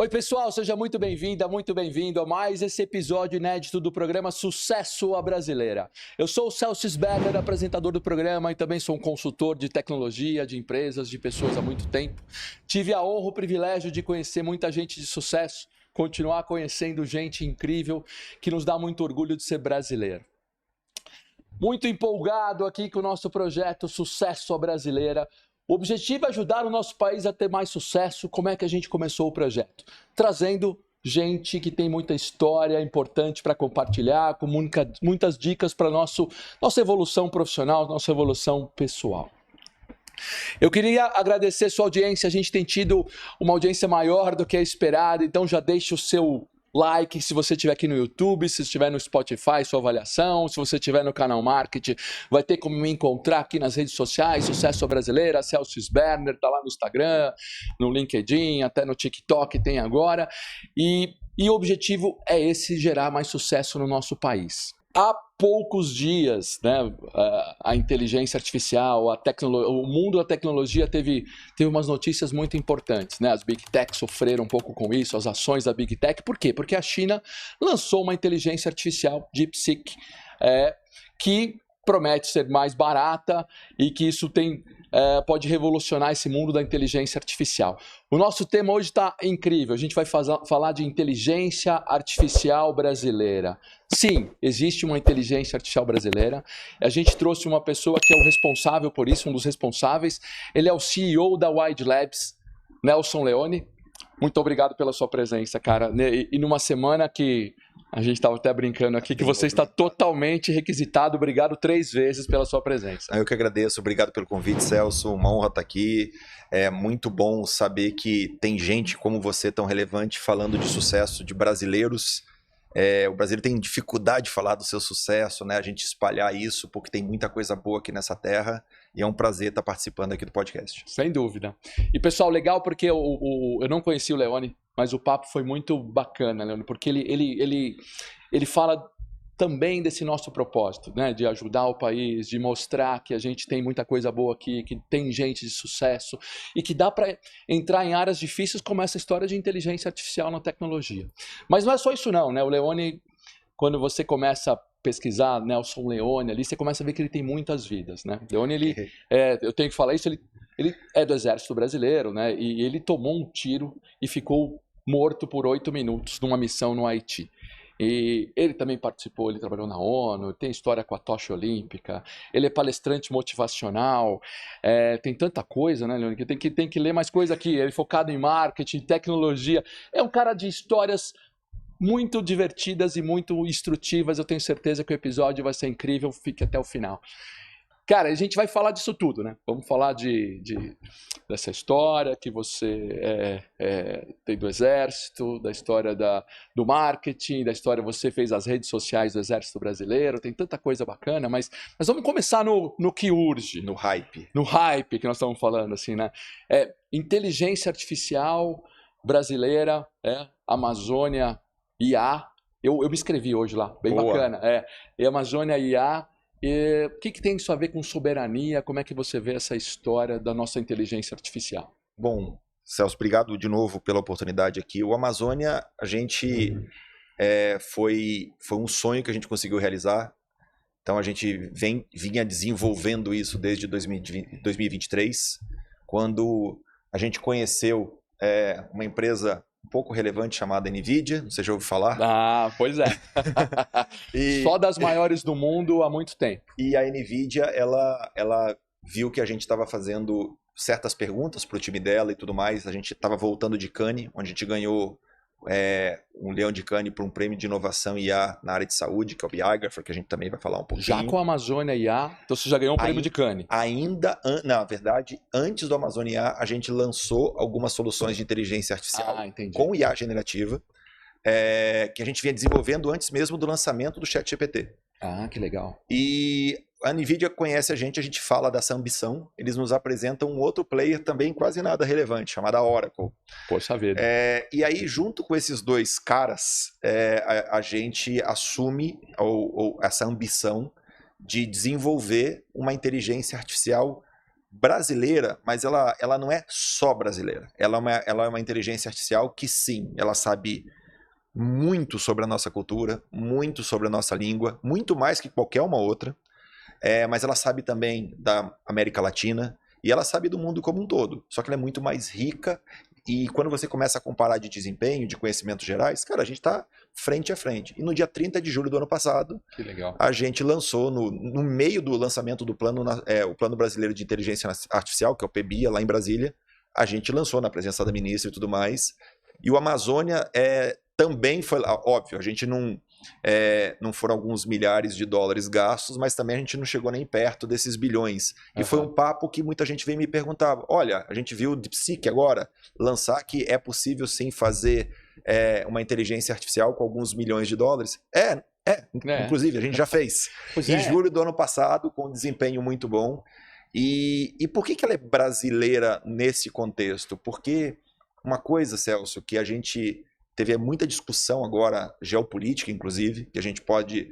Oi pessoal, seja muito bem-vinda, muito bem-vindo a mais esse episódio inédito do programa Sucesso à Brasileira. Eu sou o Celso Sberner, apresentador do programa e também sou um consultor de tecnologia, de empresas, de pessoas há muito tempo. Tive a honra, o privilégio de conhecer muita gente de sucesso, continuar conhecendo gente incrível que nos dá muito orgulho de ser brasileiro. Muito empolgado aqui com o nosso projeto Sucesso à Brasileira. O objetivo é ajudar o nosso país a ter mais sucesso. Como é que a gente começou o projeto? Trazendo gente que tem muita história importante para compartilhar, com muitas dicas para nossa evolução profissional, nossa evolução pessoal. Eu queria agradecer sua audiência. A gente tem tido uma audiência maior do que a esperada, então já deixe o seu like se você estiver aqui no YouTube, se estiver no Spotify, sua avaliação, se você estiver no canal Marketing, vai ter como me encontrar aqui nas redes sociais, Sucesso Brasileira, Celso Sberner, tá lá no Instagram, no LinkedIn, até no TikTok tem agora, e o objetivo é esse, gerar mais sucesso no nosso país. Há poucos dias, né, a inteligência artificial, o mundo da tecnologia teve umas notícias muito importantes, né? As Big Tech sofreram um pouco com isso, as ações da Big Tech. Por quê? Porque a China lançou uma inteligência artificial, DeepSeek, que promete ser mais barata e que isso pode revolucionar esse mundo da inteligência artificial. O nosso tema hoje está incrível. A gente vai falar de inteligência artificial brasileira. Sim, existe uma inteligência artificial brasileira. A gente trouxe uma pessoa que é o responsável por isso, um dos responsáveis. Ele é o CEO da Wide Labs, Nelson Leone. Muito obrigado pela sua presença, cara. E numa semana que a gente estava até brincando aqui, que você está totalmente requisitado. Obrigado 3 vezes pela sua presença. Eu que agradeço. Obrigado pelo convite, Celso. Uma honra estar aqui. É muito bom saber que tem gente como você tão relevante falando de sucesso de brasileiros. O Brasil tem dificuldade de falar do seu sucesso, né? A gente espalhar isso, porque tem muita coisa boa aqui nessa terra. E é um prazer estar participando aqui do podcast. Sem dúvida. E pessoal, legal porque eu não conheci o Leone, mas o papo foi muito bacana, Leone, porque ele fala também desse nosso propósito, né? De ajudar o país, de mostrar que a gente tem muita coisa boa aqui, que tem gente de sucesso e que dá para entrar em áreas difíceis como essa história de inteligência artificial na tecnologia. Mas não é só isso não, né? O Leone, quando você começa a pesquisar Nelson Leone ali, você começa a ver que ele tem muitas vidas, né? Leone, eu tenho que falar isso, ele é do Exército Brasileiro, né? E ele tomou um tiro e ficou morto por 8 minutos numa missão no Haiti. E ele também participou, ele trabalhou na ONU, tem história com a tocha olímpica, ele é palestrante motivacional, tem tanta coisa, né, Leone, que tem que ler mais coisa aqui. Ele é focado em marketing, tecnologia, é um cara de histórias muito divertidas e muito instrutivas. Eu tenho certeza que o episódio vai ser incrível, fique até o final. Cara, a gente vai falar disso tudo, né? Vamos falar dessa história que você tem do Exército, da história do marketing, da história que você fez as redes sociais do Exército Brasileiro. Tem tanta coisa bacana, mas vamos começar no que urge. No hype. No hype que nós estamos falando, assim, né? Inteligência artificial brasileira, Amazônia IA. Eu me inscrevi hoje lá, bem Boa. Bacana. E Amazônia IA. E o que tem isso a ver com soberania? Como é que você vê essa história da nossa inteligência artificial? Bom, Celso, obrigado de novo pela oportunidade aqui. O Amazônia, a gente foi um sonho que a gente conseguiu realizar. Então a gente vinha desenvolvendo isso desde 2023, quando a gente conheceu uma empresa um pouco relevante chamada NVIDIA, não sei se já ouviu falar. Ah, pois é. Só das maiores do mundo há muito tempo. E a NVIDIA, ela viu que a gente estava fazendo certas perguntas para o time dela e tudo mais. A gente estava voltando de Cannes, onde a gente ganhou um leão de Cannes por um prêmio de inovação IA na área de saúde, que é o Biographer, que a gente também vai falar um pouquinho. Já com a Amazônia IA, então você já ganhou um prêmio de Cannes. Na verdade, antes do Amazônia IA, a gente lançou algumas soluções de inteligência artificial com IA generativa, que a gente vinha desenvolvendo antes mesmo do lançamento do ChatGPT. Ah, que legal. E a NVIDIA conhece a gente fala dessa ambição, eles nos apresentam um outro player também quase nada relevante, chamada Oracle. Poxa vida. E aí, junto com esses dois caras, a gente assume essa ambição de desenvolver uma inteligência artificial brasileira, mas ela não é só brasileira. Ela é uma inteligência artificial que, sim, ela sabe muito sobre a nossa cultura, muito sobre a nossa língua, muito mais que qualquer uma outra, mas ela sabe também da América Latina e ela sabe do mundo como um todo, só que ela é muito mais rica e quando você começa a comparar de desempenho, de conhecimentos gerais, cara, a gente está frente a frente. E no dia 30 de julho do ano passado, Que legal. a gente lançou, no meio do lançamento do o Plano Brasileiro de Inteligência Artificial, que é o PBIA, lá em Brasília, a gente lançou na presença da ministra e tudo mais. E o Amazônia também foi, óbvio, a gente não foram alguns milhares de dólares gastos, mas também a gente não chegou nem perto desses bilhões. E foi um papo que muita gente veio me perguntar, olha, a gente viu o DeepSeek agora lançar que é possível sim fazer uma inteligência artificial com alguns milhões de dólares. Inclusive a gente já fez. Em julho do ano passado, com um desempenho muito bom. E por que ela é brasileira nesse contexto? Porque uma coisa, Celso, que a gente teve muita discussão agora, geopolítica inclusive, que a gente pode,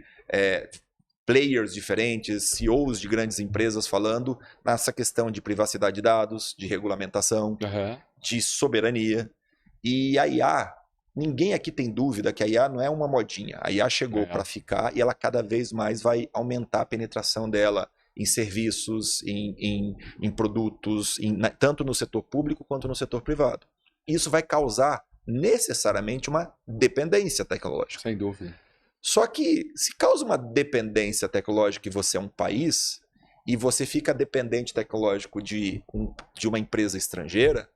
players diferentes, CEOs de grandes empresas falando nessa questão de privacidade de dados, de regulamentação, de soberania. E a IA, ninguém aqui tem dúvida que a IA não é uma modinha. A IA chegou para ficar e ela cada vez mais vai aumentar a penetração dela em serviços, em produtos, tanto no setor público quanto no setor privado. Isso vai causar necessariamente uma dependência tecnológica. Sem dúvida. Só que se causa uma dependência tecnológica e você é um país e você fica dependente tecnológico de uma empresa estrangeira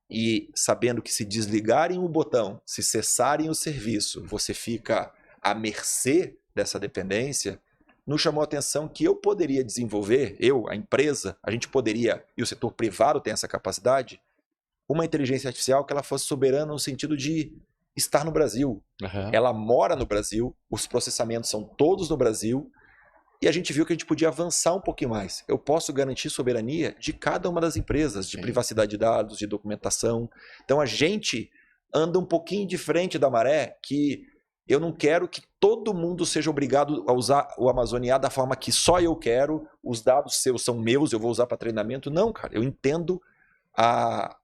e sabendo que se desligarem o botão, se cessarem o serviço, você fica à mercê dessa dependência, nos chamou a atenção que eu poderia desenvolver, a empresa, a gente poderia, e o setor privado tem essa capacidade, uma inteligência artificial que ela fosse soberana no sentido de estar no Brasil. Ela mora no Brasil, os processamentos são todos no Brasil, e a gente viu que a gente podia avançar um pouquinho mais. Eu posso garantir soberania de cada uma das empresas, de privacidade de dados, de documentação. Então a gente anda um pouquinho de frente da maré, que eu não quero que todo mundo seja obrigado a usar o Amazônia da forma que só eu quero, os dados seus são meus, eu vou usar para treinamento. Não, cara, eu entendo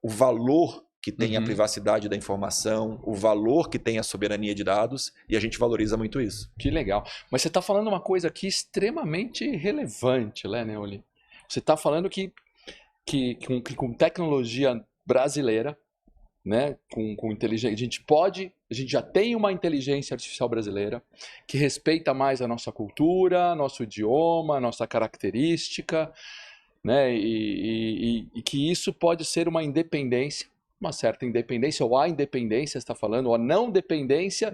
o valor que tem a privacidade da informação, o valor que tem a soberania de dados, e a gente valoriza muito isso. Que legal. Mas você está falando uma coisa aqui extremamente relevante, né, Oli? Você está falando que com tecnologia brasileira, né, com inteligência, a gente já tem uma inteligência artificial brasileira que respeita mais a nossa cultura, nosso idioma, nossa característica, né, e que isso pode ser uma independência, uma certa independência, ou a independência, você está falando, ou a não dependência,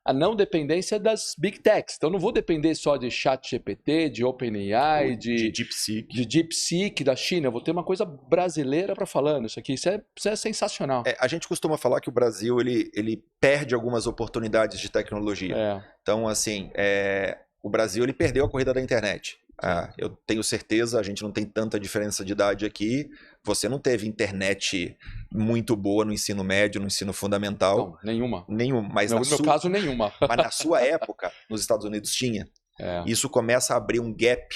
a não dependência das Big Techs. Então, não vou depender só de ChatGPT, de OpenAI, de DeepSeek da China. Eu vou ter uma coisa brasileira para falando isso aqui. Isso é sensacional. A gente costuma falar que o Brasil ele perde algumas oportunidades de tecnologia. Então, assim, o Brasil ele perdeu a corrida da internet. Eu tenho certeza, a gente não tem tanta diferença de idade aqui. Você não teve internet muito boa no ensino médio, no ensino fundamental. Não, nenhuma. Mas no meu caso, nenhuma. Mas na sua época, nos Estados Unidos tinha. Isso começa a abrir um gap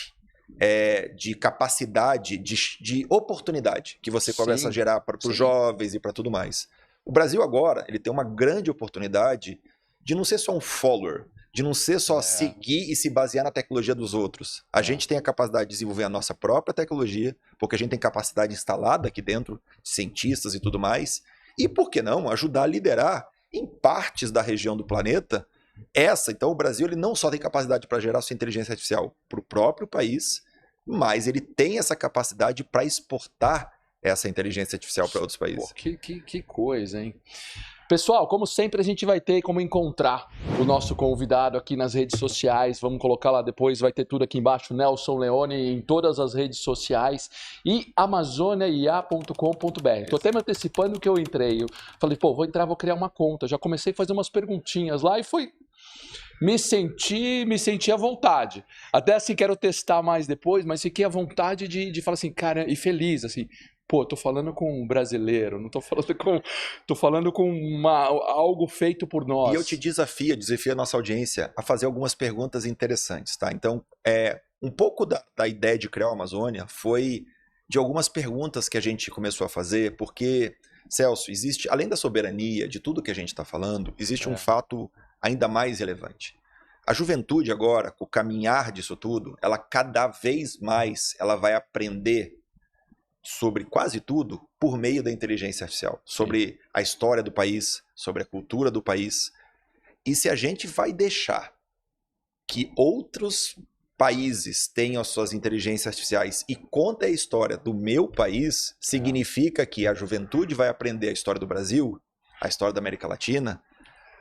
de capacidade, de oportunidade, que você começa a gerar para os jovens e para tudo mais. O Brasil agora, ele tem uma grande oportunidade de não ser só um follower, de não ser só seguir e se basear na tecnologia dos outros. A gente tem a capacidade de desenvolver a nossa própria tecnologia, porque a gente tem capacidade instalada aqui dentro, cientistas e tudo mais, e por que não ajudar a liderar em partes da região do planeta então o Brasil ele não só tem capacidade para gerar sua inteligência artificial para o próprio país, mas ele tem essa capacidade para exportar essa inteligência artificial para outros países. Que coisa, hein? Pessoal, como sempre, a gente vai ter como encontrar o nosso convidado aqui nas redes sociais. Vamos colocar lá depois, vai ter tudo aqui embaixo, Nelson Leone, em todas as redes sociais. E amazoniaia.com.br. Estou até me antecipando que eu entrei. Eu falei, vou entrar, vou criar uma conta. Já comecei a fazer umas perguntinhas lá e foi... Me senti à vontade. Até assim, quero testar mais depois, mas fiquei à vontade de falar assim, cara, e feliz, assim... tô falando com um brasileiro, não tô falando com algo feito por nós. E eu te desafio a nossa audiência a fazer algumas perguntas interessantes, tá? Então, um pouco da ideia de criar a Amazônia foi de algumas perguntas que a gente começou a fazer, porque, Celso, existe, além da soberania, de tudo que a gente está falando, existe um fato ainda mais relevante. A juventude agora, com o caminhar disso tudo, ela cada vez mais ela vai aprender sobre quase tudo por meio da inteligência artificial, sobre a história do país, sobre a cultura do país. E se a gente vai deixar que outros países tenham as suas inteligências artificiais e conta a história do meu país, significa que a juventude vai aprender a história do Brasil, a história da América Latina,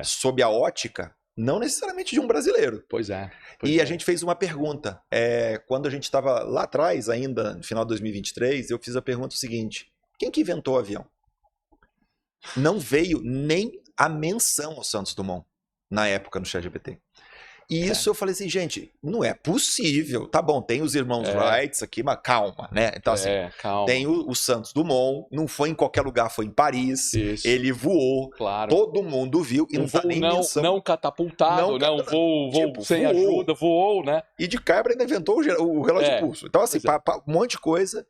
sob a ótica não necessariamente de um brasileiro. Pois é. A gente fez uma pergunta. Quando a gente estava lá atrás, ainda no final de 2023, eu fiz a pergunta seguinte: quem que inventou o avião? Não veio nem a menção ao Santos Dumont na época no ChatGPT. E isso eu falei assim, gente, não é possível. Tá bom, tem os irmãos Wright aqui, mas calma, né? Então, assim, calma. tem o Santos Dumont, não foi em qualquer lugar, foi em Paris. Isso. Ele voou, claro. Todo mundo viu, e não tá nem menção. Não catapultado, não voo tipo, sem ajuda, voou, né? E de cabra ainda inventou o relógio de pulso. Então, assim, um monte de coisa,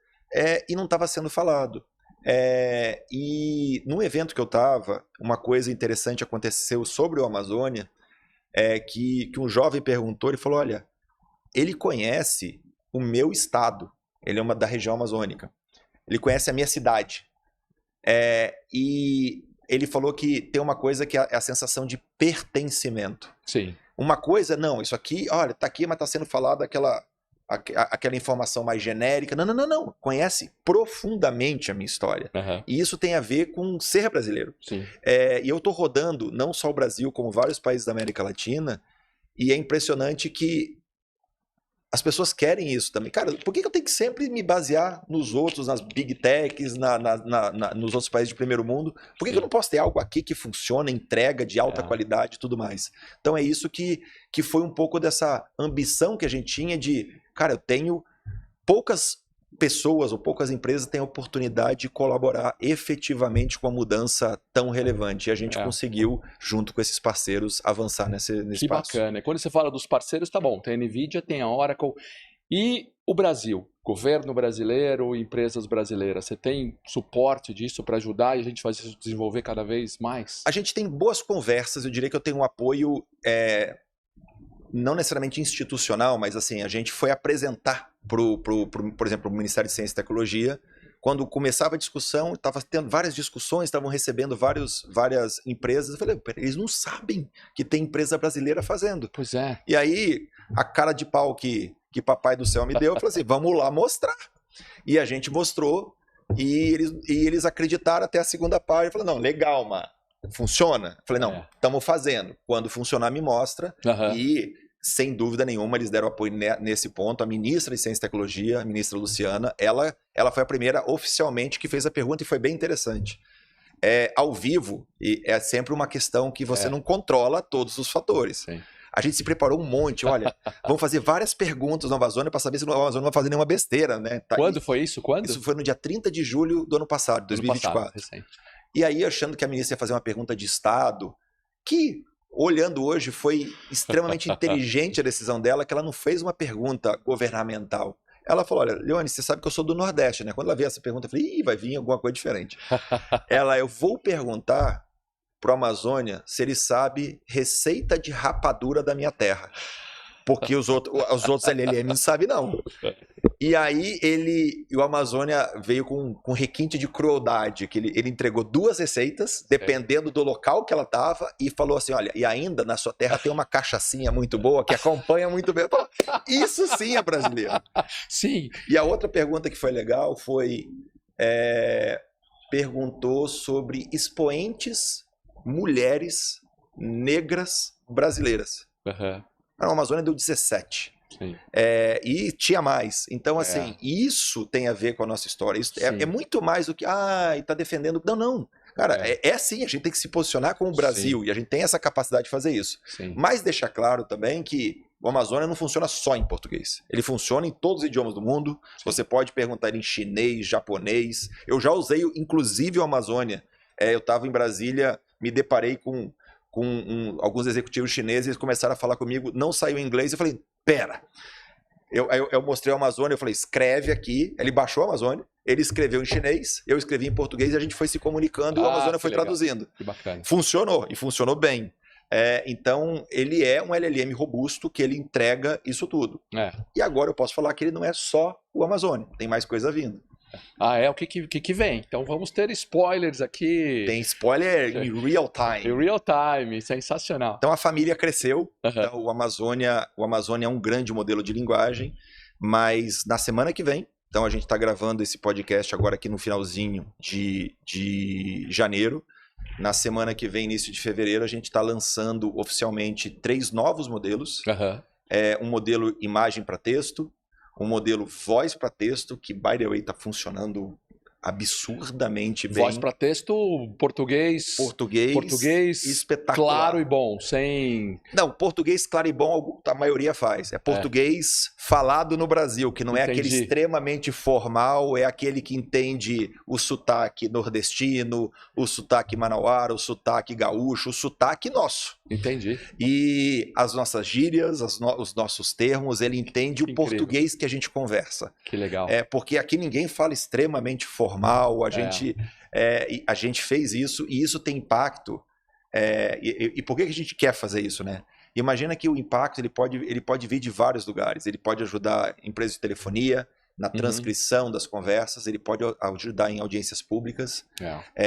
e não estava sendo falado. E num evento que eu estava, uma coisa interessante aconteceu sobre o Amazônia, que um jovem perguntou, ele falou, olha, ele conhece o meu estado, ele é da região amazônica, ele conhece a minha cidade, e ele falou que tem uma coisa que é a sensação de pertencimento. Sim. Uma coisa, não, isso aqui, olha, tá aqui, mas tá sendo falado aquela informação mais genérica. Não. Conhece profundamente a minha história. Uhum. E isso tem a ver com ser brasileiro. Sim. E eu tô rodando não só o Brasil, como vários países da América Latina, e é impressionante que as pessoas querem isso também. Cara, por que eu tenho que sempre me basear nos outros, nas big techs, nos outros países de primeiro mundo? Por que eu não posso ter algo aqui que funciona, entrega de alta qualidade e tudo mais? Então é isso que foi um pouco dessa ambição que a gente tinha de, cara, eu tenho poucas pessoas ou poucas empresas têm a oportunidade de colaborar efetivamente com a mudança tão relevante. E a gente conseguiu, junto com esses parceiros, avançar nesse que passo. Que bacana. E quando você fala dos parceiros, tá bom, tem a NVIDIA, tem a Oracle. E o Brasil? Governo brasileiro, empresas brasileiras. Você tem suporte disso para ajudar e a gente fazer isso desenvolver cada vez mais? A gente tem boas conversas, eu diria que eu tenho um apoio... não necessariamente institucional, mas assim, a gente foi apresentar por exemplo, o Ministério de Ciência e Tecnologia, quando começava a discussão, estava tendo várias discussões, estavam recebendo várias empresas, eu falei, eles não sabem que tem empresa brasileira fazendo. Pois é. E aí, a cara de pau que papai do céu me deu, eu falei assim, vamos lá mostrar. E a gente mostrou, e eles acreditaram até a segunda parte, eu falei, não, legal, mano. Funciona? Eu falei, não, estamos fazendo. Quando funcionar, me mostra. E, sem dúvida nenhuma, eles deram apoio nesse ponto. A ministra de Ciência e Tecnologia, a ministra Luciana, ela foi a primeira oficialmente que fez a pergunta e foi bem interessante. Ao vivo, e é sempre uma questão que você não controla todos os fatores. Sim. A gente se preparou um monte. Olha, vamos fazer várias perguntas no Amazônia para saber se o Amazônia não vai fazer nenhuma besteira, né? Quando foi isso? Quando? Isso foi no dia 30 de julho do ano passado, 2024. Recente. E aí, achando que a ministra ia fazer uma pergunta de Estado, que, olhando hoje, foi extremamente inteligente a decisão dela, que ela não fez uma pergunta governamental. Ela falou, olha, Leone, você sabe que eu sou do Nordeste, né? Quando ela veio essa pergunta, eu falei, vai vir alguma coisa diferente. Eu vou perguntar pro Amazônia se ele sabe receita de rapadura da minha terra. Porque os outros LLM não sabem, não. E aí o Amazônia veio com requinte de crueldade, que ele entregou 2 receitas, dependendo do local que ela estava, e falou assim, olha, e ainda na sua terra tem uma cachaçinha muito boa, que acompanha muito bem. Falei, isso sim é brasileiro. Sim. E a outra pergunta que foi legal foi, perguntou sobre expoentes mulheres negras brasileiras. Uhum. A Amazônia deu 17. Sim. E tinha mais. Então, assim, isso tem a ver com a nossa história. Isso é muito mais do que, tá defendendo. Não. Cara, sim, a gente tem que se posicionar como o Brasil. E a gente tem essa capacidade de fazer isso. Sim. Mas deixar claro também que o Amazônia não funciona só em português. Ele funciona em todos os idiomas do mundo. Sim. Você pode perguntar em chinês, japonês. Eu já usei, inclusive, o Amazônia. Eu estava em Brasília, me deparei com alguns executivos chineses, eles começaram a falar comigo, não saiu em inglês, eu falei, pera, Eu mostrei o Amazônia, eu falei, escreve aqui. Ele baixou o Amazônia, ele escreveu em chinês, eu escrevi em português e a gente foi se comunicando e o Amazônia foi legal. traduzindo. Que bacana. Funcionou, e funcionou bem. Então, ele é um LLM robusto que ele entrega isso tudo. E agora eu posso falar que ele não é só o Amazônia, tem mais coisa vindo. O que vem? Então vamos ter spoilers aqui. Tem spoiler em real time. Em real time, sensacional. Então a família cresceu, então, o Amazônia é um grande modelo de linguagem, mas na semana que vem, então a gente está gravando esse podcast agora aqui no finalzinho de janeiro. Na semana que vem, início de fevereiro, a gente está lançando oficialmente 3 novos modelos. Um modelo imagem para texto, um modelo voz para texto, que, by the way, está funcionando absurdamente bem. Voz para texto, português espetacular. Claro e bom, sem... Não, português claro e bom a maioria faz. É português falado no Brasil, que não é aquele extremamente formal, é aquele que entende o sotaque nordestino, o sotaque manauara, o sotaque gaúcho, o sotaque nosso. Entendi. E as nossas gírias, os nossos termos, ele entende o português que a gente conversa. Que legal. Porque aqui ninguém fala extremamente formal, a gente fez isso e isso tem impacto. E por que a gente quer fazer isso, né? Imagina que o impacto ele pode vir de vários lugares. Ele pode ajudar empresas de telefonia, na transcrição das conversas, ele pode ajudar em audiências públicas,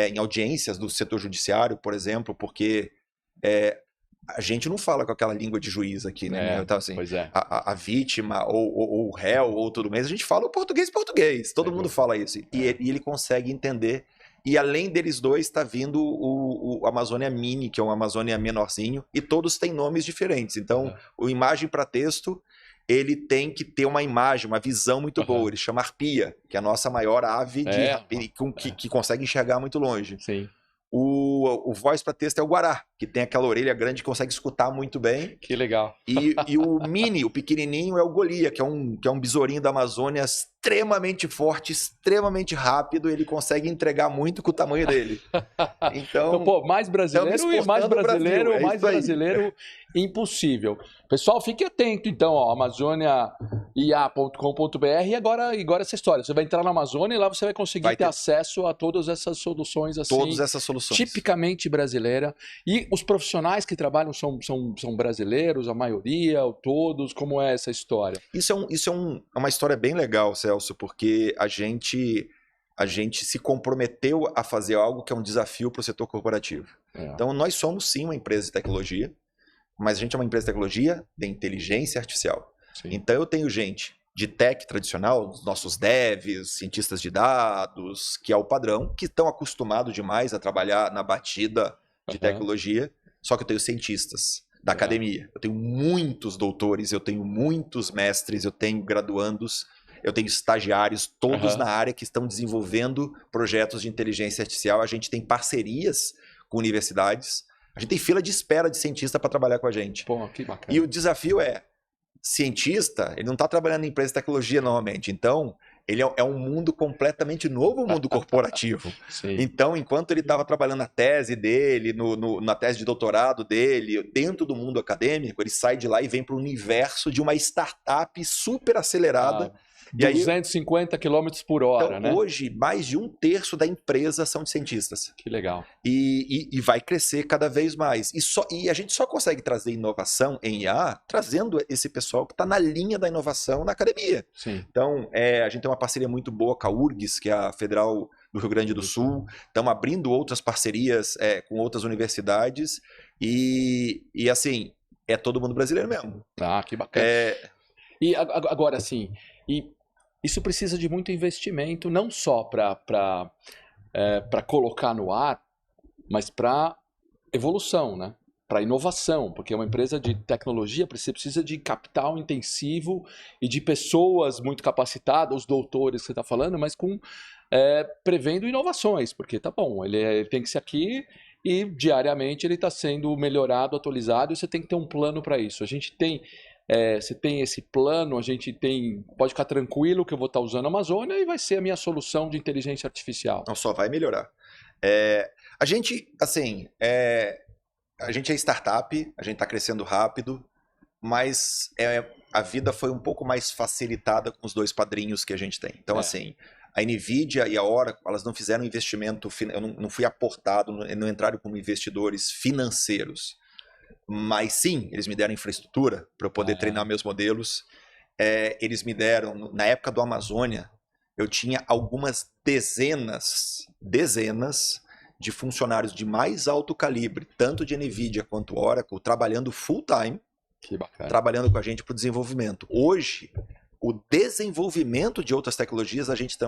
em audiências do setor judiciário, por exemplo, porque a gente não fala com aquela língua de juiz aqui, né? Então, assim, a vítima ou o réu ou tudo mais, a gente fala o português. Todo mundo fala isso. E ele consegue entender. E além deles dois, está vindo o Amazônia Mini, que é um Amazônia menorzinho, e todos têm nomes diferentes. Então, o imagem para texto, ele tem que ter uma imagem, uma visão muito boa. Ele chama arpia, que é a nossa maior ave que consegue enxergar muito longe. Sim. O voz para texto é o guará, que tem aquela orelha grande que consegue escutar muito bem. Que legal. E o mini, o pequenininho, é o golia, que é um besourinho da Amazônia extremamente forte, extremamente rápido. Ele consegue entregar muito com o tamanho dele. Então pô, mais brasileiro e mais brasileiro, mais brasileiro, impossível. Pessoal, fique atento então, ó, amazoniaia.com.br e agora essa história. Você vai entrar na Amazônia e lá você vai conseguir ter acesso a todas essas soluções assim. Todas essas soluções. Tipicamente brasileira. E os profissionais que trabalham são brasileiros, a maioria, ou todos? Como é essa história? Isso é uma história bem legal, Celso, porque a gente se comprometeu a fazer algo que é um desafio para o setor corporativo. Então, nós somos sim uma empresa de tecnologia, mas a gente é uma empresa de tecnologia de inteligência artificial. Sim. Então, eu tenho gente de tech tradicional, os nossos devs, cientistas de dados, que é o padrão, que estão acostumados demais a trabalhar na batida de tecnologia, só que eu tenho cientistas da academia. Eu tenho muitos doutores, eu tenho muitos mestres, eu tenho graduandos, eu tenho estagiários, todos na área que estão desenvolvendo projetos de inteligência artificial. A gente tem parcerias com universidades, a gente tem fila de espera de cientista para trabalhar com a gente. Pô, que bacana. E o desafio cientista, ele não está trabalhando em empresa de tecnologia normalmente, então ele é um mundo completamente novo, o mundo corporativo. Então, enquanto ele estava trabalhando na tese dele, na tese de doutorado dele, dentro do mundo acadêmico, ele sai de lá e vem para o universo de uma startup super acelerada. 250 km por hora, então, né? Hoje, mais de 1/3 da empresa são de cientistas. Que legal. E vai crescer cada vez mais. E a gente só consegue trazer inovação em IA trazendo esse pessoal que está na linha da inovação na academia. Sim. Então, a gente tem uma parceria muito boa com a URGS, que é a Federal do Rio Grande do Sul. Estamos abrindo outras parcerias com outras universidades. E assim, é todo mundo brasileiro mesmo. Ah, que bacana. E agora, assim... Isso precisa de muito investimento, não só para colocar no ar, mas para evolução, né? Para inovação, porque uma empresa de tecnologia precisa de capital intensivo e de pessoas muito capacitadas, os doutores que você está falando, mas prevendo inovações, porque tá bom, ele tem que ser aqui e diariamente ele está sendo melhorado, atualizado, e você tem que ter um plano para isso. A gente tem... você tem esse plano, a gente pode ficar tranquilo que eu vou estar usando a Amazônia e vai ser a minha solução de inteligência artificial. Não, só vai melhorar. A gente, assim, a gente é startup, a gente está crescendo rápido, mas a vida foi um pouco mais facilitada com os dois padrinhos que a gente tem. Então, assim, a NVIDIA e a Oracle, elas não fizeram investimento, eu não fui aportado, não entraram como investidores financeiros. Mas sim, eles me deram infraestrutura para eu poder treinar meus modelos. Eles me deram, na época do Amazônia, eu tinha algumas dezenas de funcionários de mais alto calibre, tanto de NVIDIA quanto Oracle, trabalhando full time, trabalhando com a gente para o desenvolvimento. Hoje, o desenvolvimento de outras tecnologias, a gente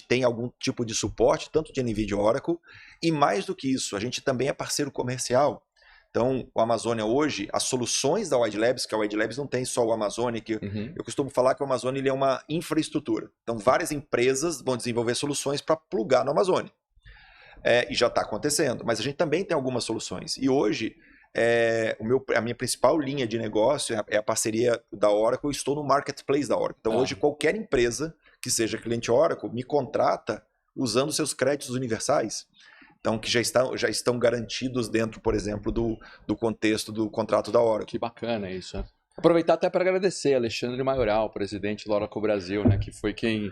tem algum tipo de suporte, tanto de NVIDIA e Oracle, e mais do que isso, a gente também é parceiro comercial. Então, o Amazônia hoje, as soluções da Wide Labs, que a Wide Labs não tem só o Amazônia, que eu costumo falar que o Amazônia ele é uma infraestrutura. Então, várias empresas vão desenvolver soluções para plugar no Amazônia. E já está acontecendo, mas a gente também tem algumas soluções. E hoje, a minha principal linha de negócio é a parceria da Oracle. Eu estou no marketplace da Oracle. Então, hoje, qualquer empresa que seja cliente Oracle me contrata usando seus créditos universais. Então, que já estão garantidos dentro, por exemplo, do contexto do contrato da Oracle. Que bacana isso, né? Aproveitar até para agradecer Alexandre Maioral, presidente do Oracle Brasil, né? Que foi quem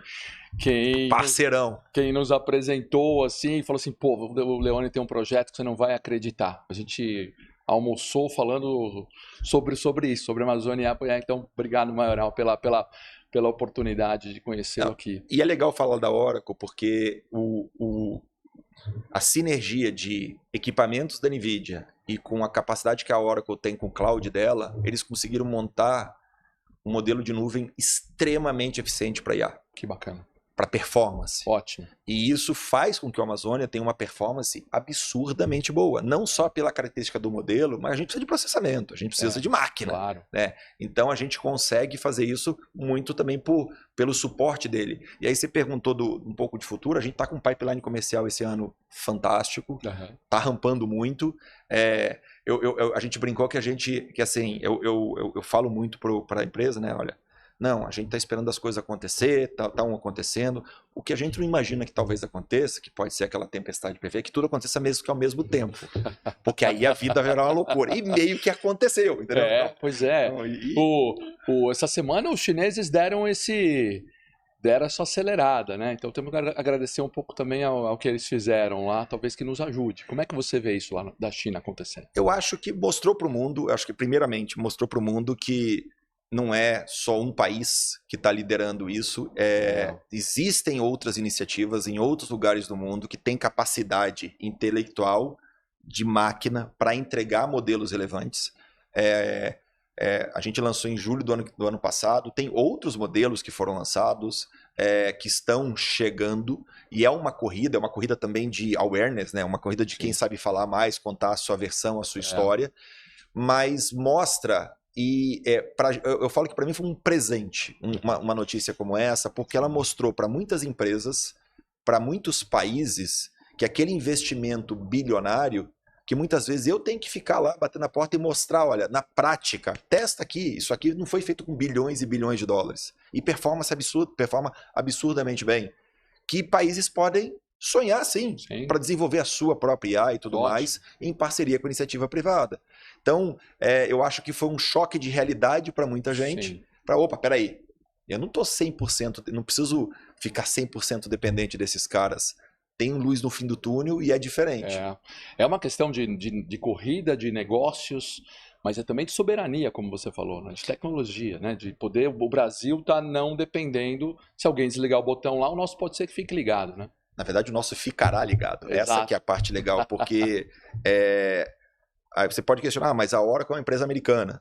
parceirão. Quem nos apresentou assim, falou assim, pô, o Leone tem um projeto que você não vai acreditar. A gente almoçou falando sobre isso, sobre a Amazônia. Então, obrigado, Maioral, pela oportunidade de conhecê-lo aqui. E é legal falar da Oracle, porque a sinergia de equipamentos da NVIDIA e com a capacidade que a Oracle tem com o cloud dela, eles conseguiram montar um modelo de nuvem extremamente eficiente para IA. Que bacana. Para performance. Ótimo. E isso faz com que o Amazônia tenha uma performance absurdamente boa. Não só pela característica do modelo, mas a gente precisa de processamento, a gente precisa de máquina. Claro. Né? Então a gente consegue fazer isso muito também pelo suporte dele. E aí você perguntou um pouco de futuro, a gente está com um pipeline comercial esse ano fantástico, está rampando muito. A gente brincou que eu falo muito para a empresa, né? Olha, não, a gente está esperando as coisas acontecer, estão acontecendo. O que a gente não imagina que talvez aconteça, que pode ser aquela tempestade perfeita, que tudo aconteça mesmo que ao mesmo tempo. Porque aí a vida vai virar uma loucura. E meio que aconteceu, entendeu? Pois é. Essa semana os chineses deram essa acelerada, né? Então temos que agradecer um pouco também ao que eles fizeram lá, talvez que nos ajude. Como é que você vê isso lá da China acontecendo? Eu acho que mostrou para o mundo, primeiramente mostrou para o mundo que não é só um país que está liderando isso. Existem outras iniciativas em outros lugares do mundo que têm capacidade intelectual de máquina para entregar modelos relevantes. A gente lançou em julho do ano passado. Tem outros modelos que foram lançados, que estão chegando. E é uma corrida também de awareness, né? Uma corrida de quem sabe falar mais, contar a sua versão, a sua história. Mas mostra... eu falo que para mim foi um presente uma notícia como essa, porque ela mostrou para muitas empresas, para muitos países, que aquele investimento bilionário, que muitas vezes eu tenho que ficar lá, bater na porta e mostrar, olha, na prática, testa aqui, isso aqui não foi feito com bilhões e bilhões de dólares. E performa absurdamente bem. Que países podem sonhar, sim. Para desenvolver a sua própria IA e tudo mais, em parceria com a iniciativa privada. Então, eu acho que foi um choque de realidade para muita gente. Peraí, eu não estou 100%, não preciso ficar 100% dependente desses caras. Tem luz no fim do túnel e é diferente. É uma questão de corrida, de negócios, mas é também de soberania, como você falou, né? De tecnologia, né? De poder, o Brasil tá não dependendo, se alguém desligar o botão lá, o nosso pode ser que fique ligado, né? Na verdade, o nosso ficará ligado. Exato. Essa que é a parte legal, porque aí você pode questionar, mas a Oracle é uma empresa americana.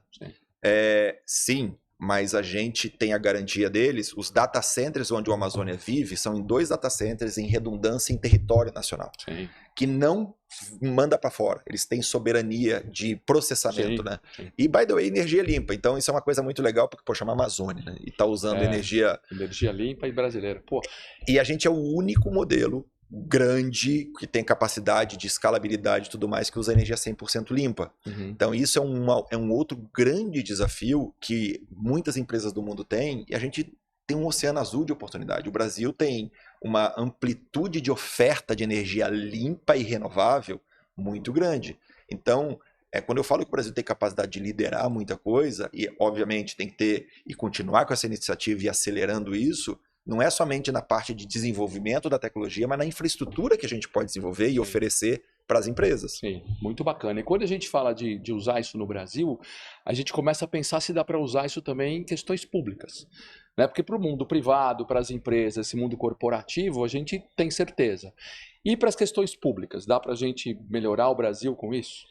Sim, mas a gente tem a garantia deles. Os data centers onde o Amazônia vive são em 2 data centers em redundância em território nacional. Sim. Que não manda para fora. Eles têm soberania de processamento, né? Sim. E, by the way, energia limpa. Então, isso é uma coisa muito legal, porque, chama Amazônia, né? E tá usando energia... Energia limpa e brasileira. Pô. E a gente é o único modelo grande, que tem capacidade de escalabilidade e tudo mais, que usa energia 100% limpa. Então, isso é um outro grande desafio que muitas empresas do mundo têm, e a gente tem um oceano azul de oportunidade. O Brasil tem uma amplitude de oferta de energia limpa e renovável muito grande. Então, Quando eu falo que o Brasil tem capacidade de liderar muita coisa, e obviamente tem que ter e continuar com essa iniciativa e acelerando isso, não é somente na parte de desenvolvimento da tecnologia, mas na infraestrutura que a gente pode desenvolver e oferecer para as empresas. Sim, muito bacana. E quando a gente fala de usar isso no Brasil, a gente começa a pensar se dá para usar isso também em questões públicas. Né? Porque para o mundo privado, para as empresas, esse mundo corporativo, a gente tem certeza. E para as questões públicas, dá para a gente melhorar o Brasil com isso?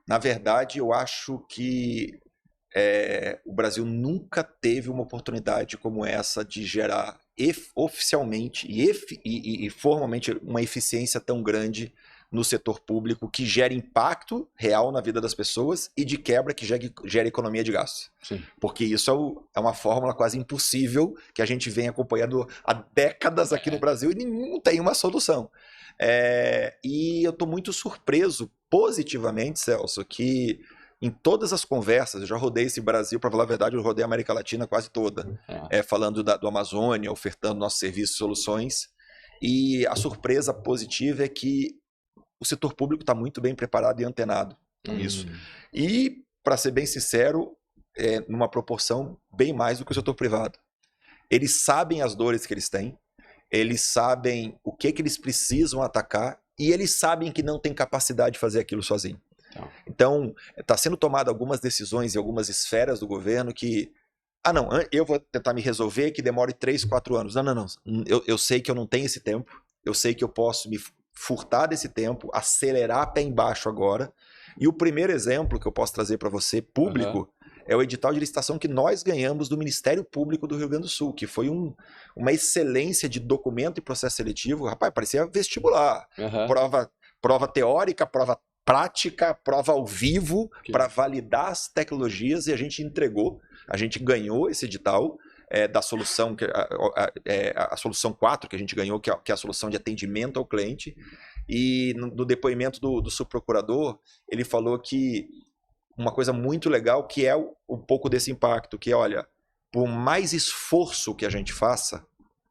Na verdade, eu acho que o Brasil nunca teve uma oportunidade como essa de gerar oficialmente e formalmente uma eficiência tão grande no setor público que gere impacto real na vida das pessoas e de quebra que gera economia de gasto. Sim. Porque isso é uma fórmula quase impossível que a gente vem acompanhando há décadas aqui no Brasil e não tem uma solução. E eu estou muito surpreso positivamente, Celso, que em todas as conversas, eu já rodei esse Brasil, para falar a verdade, eu rodei a América Latina quase toda, falando do Amazônia, ofertando nossos serviços e soluções, e a surpresa positiva é que o setor público está muito bem preparado e antenado nisso. E, para ser bem sincero, numa proporção bem mais do que o setor privado. Eles sabem as dores que eles têm, eles sabem o que eles precisam atacar e eles sabem que não tem capacidade de fazer aquilo sozinho. Então, está sendo tomado algumas decisões em algumas esferas do governo que, não, eu vou tentar me resolver que demore 3, 4 anos. Não. Eu sei que eu não tenho esse tempo, eu sei que eu posso me furtar desse tempo, acelerar pé embaixo agora. E o primeiro exemplo que eu posso trazer para você, público, é o edital de licitação que nós ganhamos do Ministério Público do Rio Grande do Sul, que foi uma excelência de documento e processo seletivo. Rapaz, parecia vestibular. Prova teórica, prova prática, prova ao vivo, para validar as tecnologias, e a gente entregou, a gente ganhou esse edital da solução, a solução 4 que a gente ganhou, que é a solução de atendimento ao cliente. E no depoimento do subprocurador, ele falou que uma coisa muito legal que é um pouco desse impacto, que olha, por mais esforço que a gente faça,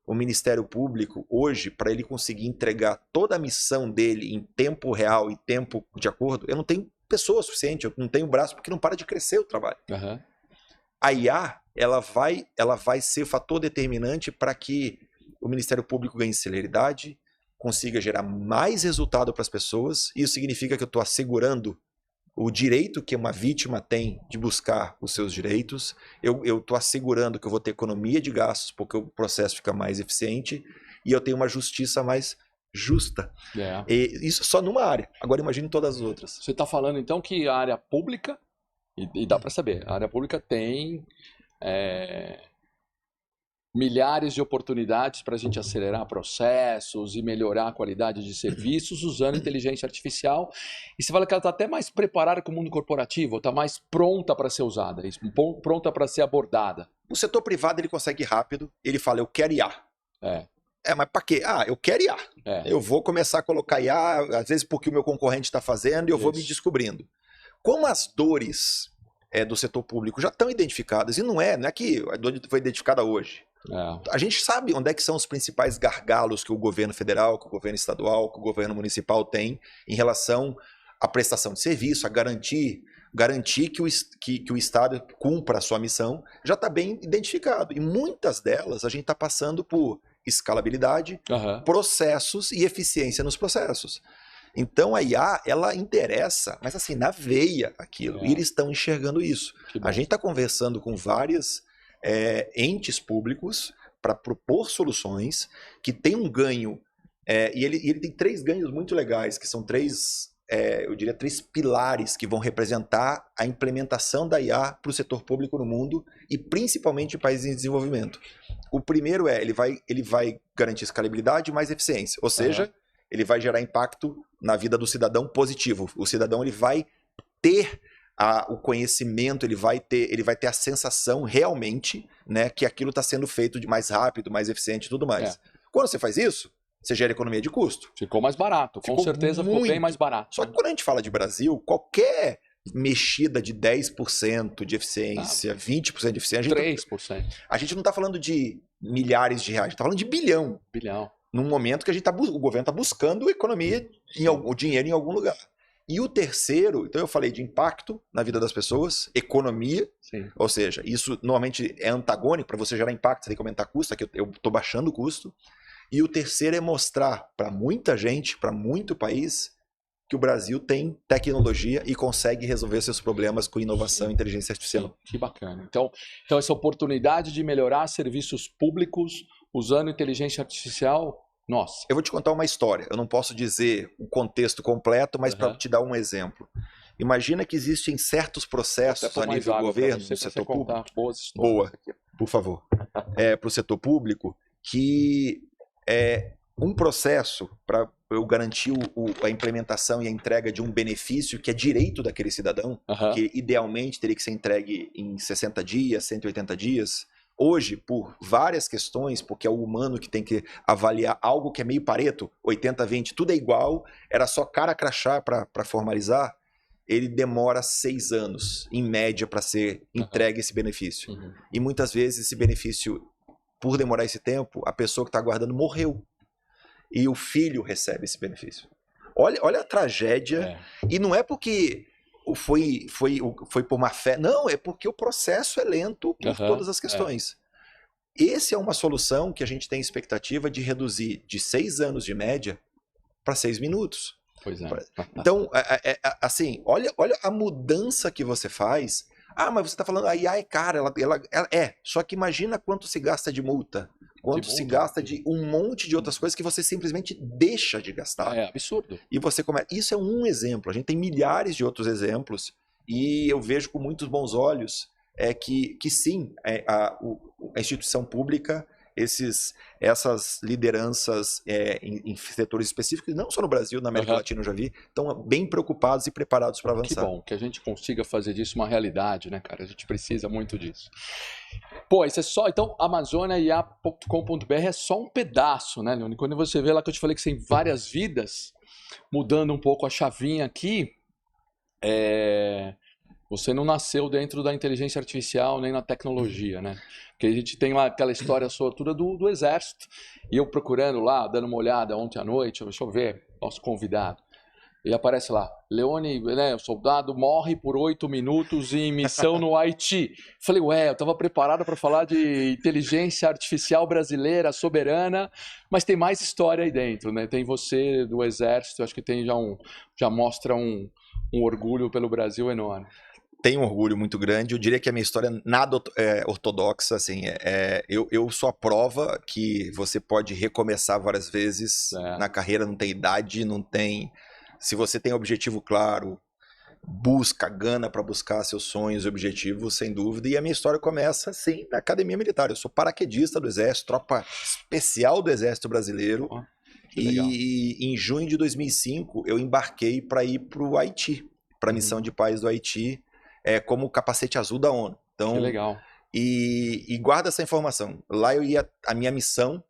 o Ministério Público hoje, para ele conseguir entregar toda a missão dele em tempo real e tempo de acordo, eu não tenho pessoa suficiente, eu não tenho braço porque não para de crescer o trabalho. A IA, ela vai ser o fator determinante para que o Ministério Público ganhe celeridade, consiga gerar mais resultado para as pessoas. Isso significa que eu estou assegurando o direito que uma vítima tem de buscar os seus direitos. Eu estou assegurando que eu vou ter economia de gastos porque o processo fica mais eficiente e eu tenho uma justiça mais justa. E isso só numa área. Agora imagine todas as outras. Você está falando então que a área pública, e dá para saber, a área pública tem milhares de oportunidades para a gente acelerar processos e melhorar a qualidade de serviços usando inteligência artificial. E você fala que ela está até mais preparada que o mundo corporativo, está mais pronta para ser usada, pronta para ser abordada. O setor privado ele consegue ir rápido, ele fala, eu quero IA. Mas para quê? Eu quero IA. Eu vou começar a colocar IA, às vezes porque o meu concorrente está fazendo e eu vou me descobrindo. Como as dores do setor público já estão identificadas, e não é que a dor foi identificada hoje. A gente sabe onde é que são os principais gargalos que o governo federal, que o governo estadual, que o governo municipal tem em relação à prestação de serviço, a garantir que o Estado cumpra a sua missão, já está bem identificado. E muitas delas a gente está passando por escalabilidade, processos e eficiência nos processos. Então a IA, ela interessa, mas assim, na veia aquilo. E eles estão enxergando isso. A gente está conversando com várias entes públicos para propor soluções que têm um ganho, e ele tem 3 ganhos muito legais, que são 3 pilares que vão representar a implementação da IA para o setor público no mundo e principalmente em países em desenvolvimento. O primeiro ele vai garantir escalabilidade e mais eficiência, ou seja, ele vai gerar impacto na vida do cidadão positivo. O cidadão ele vai ter o conhecimento, ele vai ter a sensação realmente, né, que aquilo está sendo feito de mais rápido, mais eficiente e tudo mais. Quando você faz isso, você gera economia de custo. Ficou mais barato, com certeza ficou bem mais barato. Só que quando a gente fala de Brasil, qualquer mexida de 10% de eficiência, 20% de eficiência... 3%. A gente não está falando de milhares de reais, a gente está falando de bilhão. Bilhão. Num momento que o governo está buscando economia, o dinheiro em algum lugar. E o terceiro, então eu falei de impacto na vida das pessoas, economia, Sim. ou seja, isso normalmente é antagônico, para você gerar impacto, você tem que aumentar custo, aqui eu estou baixando o custo. E o terceiro é mostrar para muita gente, para muito país, que o Brasil tem tecnologia e consegue resolver seus problemas com inovação e inteligência artificial. Sim, que bacana. Então, essa oportunidade de melhorar serviços públicos usando inteligência artificial, nossa. Eu vou te contar uma história. Eu não posso dizer o contexto completo, mas para te dar um exemplo. Imagina que existem certos processos a nível do governo, no setor público. Boa, por favor. Para o setor público, que é um processo para eu garantir a implementação e a entrega de um benefício que é direito daquele cidadão, que idealmente teria que ser entregue em 60 dias, 180 dias. Hoje, por várias questões, porque é o humano que tem que avaliar algo que é meio Pareto, 80-20, tudo é igual, era só cara crachá para formalizar, ele demora 6 anos, em média, para ser entregue esse benefício. E muitas vezes esse benefício, por demorar esse tempo, a pessoa que está aguardando morreu. E o filho recebe esse benefício. Olha a tragédia. E não é porque foi por má fé. Não, é porque o processo é lento por todas as questões. Essa é uma solução que a gente tem expectativa de reduzir de 6 anos de média para 6 minutos. Pois é. Então, assim, olha a mudança que você faz. Ah, mas você está falando, a IA é cara, ela é. Só que imagina quanto se gasta de multa. Quanto se gasta de um monte de outras coisas que você simplesmente deixa de gastar. É absurdo. E você começa. Isso é um exemplo. A gente tem milhares de outros exemplos. E eu vejo com muitos bons olhos que sim, a instituição pública, essas lideranças em setores específicos, não só no Brasil, na América Latina eu já vi, estão bem preocupados e preparados para avançar. Que bom, que a gente consiga fazer disso uma realidade, né, cara? A gente precisa muito disso. Pô, isso é só. Então, amazoniaia.com.br é só um pedaço, né, Leone? Quando você vê lá que eu te falei que tem várias vidas, mudando um pouco a chavinha aqui, você não nasceu dentro da inteligência artificial nem na tecnologia, né? Porque a gente tem lá aquela história sortuda do Exército. E eu procurando lá, dando uma olhada ontem à noite, deixa eu ver, nosso convidado. E aparece lá, Leone, né, o soldado morre por 8 minutos em missão no Haiti. Falei, eu estava preparado para falar de inteligência artificial brasileira, soberana, mas tem mais história aí dentro, né? Tem você do Exército, acho que tem já mostra um orgulho pelo Brasil enorme. Tenho um orgulho muito grande. Eu diria que a minha história nada ortodoxa, assim, eu sou a prova que você pode recomeçar várias vezes na carreira, não tem idade, não tem. Se você tem objetivo claro, busca, gana para buscar seus sonhos e objetivos, sem dúvida. E a minha história começa, sim, na academia militar. Eu sou paraquedista do Exército, tropa especial do Exército Brasileiro. E em junho de 2005, eu embarquei para ir para o Haiti, para a missão de paz do Haiti, como capacete azul da ONU. Então, que legal. E guarda essa informação. Lá a minha missão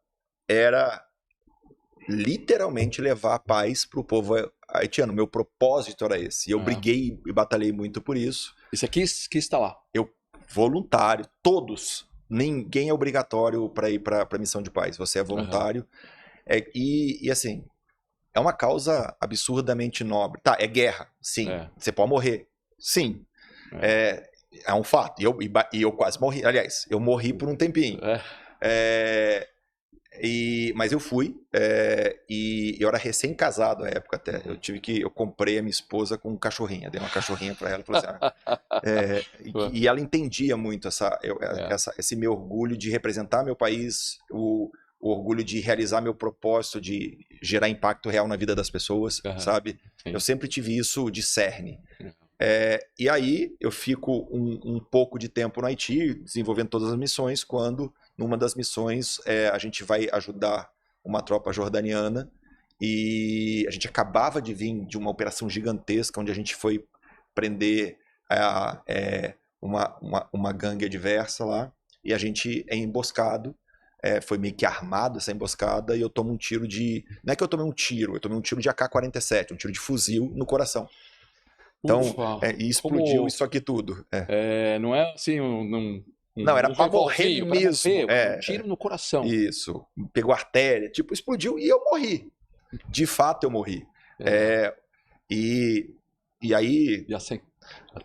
era literalmente levar a paz para o povo haitiano. Meu propósito era esse. E eu briguei e batalhei muito por isso. Isso aqui que está lá. Eu, voluntário, todos. Ninguém é obrigatório para ir para a missão de paz. Você é voluntário. E assim, é uma causa absurdamente nobre. Tá, é guerra. Sim. Você pode morrer. Sim. É um fato. E eu quase morri. Aliás, eu morri por um tempinho. Mas eu fui, e eu era recém-casado na época até. Eu comprei a minha esposa com um cachorrinho, dei uma cachorrinha para ela, falei assim, e ela entendia muito esse meu orgulho de representar meu país, o orgulho de realizar meu propósito, de gerar impacto real na vida das pessoas, sabe? Sim. Eu sempre tive isso de cerne. E aí eu fico um pouco de tempo no Haiti, desenvolvendo todas as missões, quando numa das missões a gente vai ajudar uma tropa jordaniana, e a gente acabava de vir de uma operação gigantesca onde a gente foi prender uma gangue adversa lá, e a gente é emboscado, foi meio que armado essa emboscada, e eu tomo um tiro não é que eu tomei um tiro, eu tomei um tiro de AK-47, um tiro de fuzil no coração. Então, e explodiu isso aqui tudo. Não é assim, não, era pra morrer mesmo. Um tiro no coração. Isso. Pegou artéria, explodiu e eu morri. De fato, eu morri. E E aí E assim,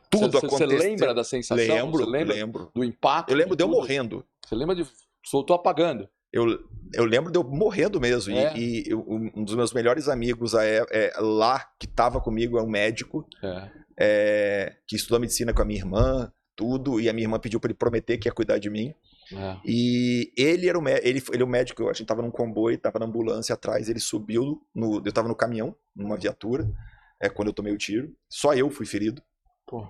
tudo você aconteceu. lembra da sensação? Lembro, Você lembra lembro. do impacto? Eu lembro de eu tudo? morrendo. Você lembra de... Soltou apagando. Eu lembro de eu morrendo mesmo. É. Um dos meus melhores amigos lá, que estava comigo, é um médico que estudou medicina com a minha irmã, tudo. E a minha irmã pediu para ele prometer que ia cuidar de mim. E ele era ele é o médico. A gente estava num comboio, estava na ambulância atrás. Ele subiu, eu estava no caminhão, numa viatura, quando eu tomei o tiro. Só eu fui ferido. Pô.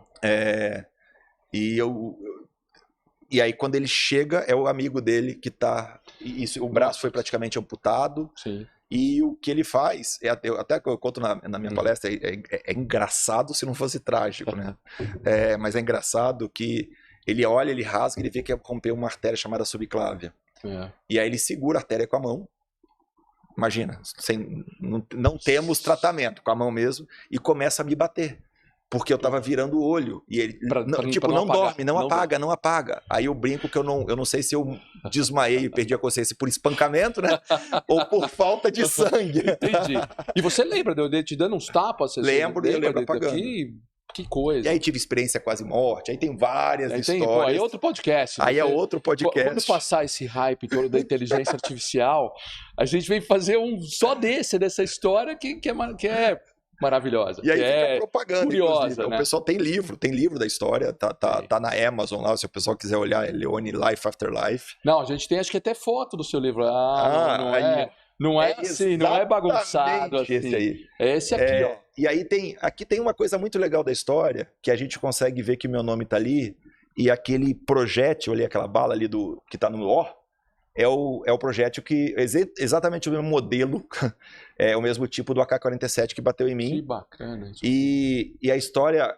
E aí, quando ele chega, é o amigo dele que tá. O braço foi praticamente amputado. Sim. E o que ele faz, até que eu conto na minha palestra, é engraçado se não fosse trágico, né? Mas é engraçado que ele olha, ele rasga, ele vê que rompeu uma artéria chamada subclávia. E aí ele segura a artéria com a mão. Imagina, não temos tratamento, com a mão mesmo, e começa a me bater. Porque eu tava virando o olho. E ele, não dorme, não apaga. Aí eu brinco que eu não sei se eu desmaiei e perdi a consciência por espancamento, né? Ou por falta de sangue. Entendi. E você lembra de eu te dando uns tapas? Eu lembro apagando. Que coisa. E aí tive experiência quase morte, aí tem várias histórias. Aí é outro podcast. Aí é outro podcast. Quando passar esse hype todo da inteligência artificial, a gente vem fazer um só dessa história que é maravilhosa. E aí fica propaganda, curiosa, né? O pessoal tem livro da história, tá na Amazon lá, se o pessoal quiser olhar, é Leone Life After Life. Não, a gente tem acho que até foto do seu livro. Não é assim, não é bagunçado assim. Esse aí. É esse aqui, ó. E aí aqui tem uma coisa muito legal da história, que a gente consegue ver que o meu nome tá ali, e aquele projétil ali, aquela bala ali que tá no O, é o projétil que exatamente o mesmo modelo, é o mesmo tipo do AK-47 que bateu em mim. Que bacana. E a história,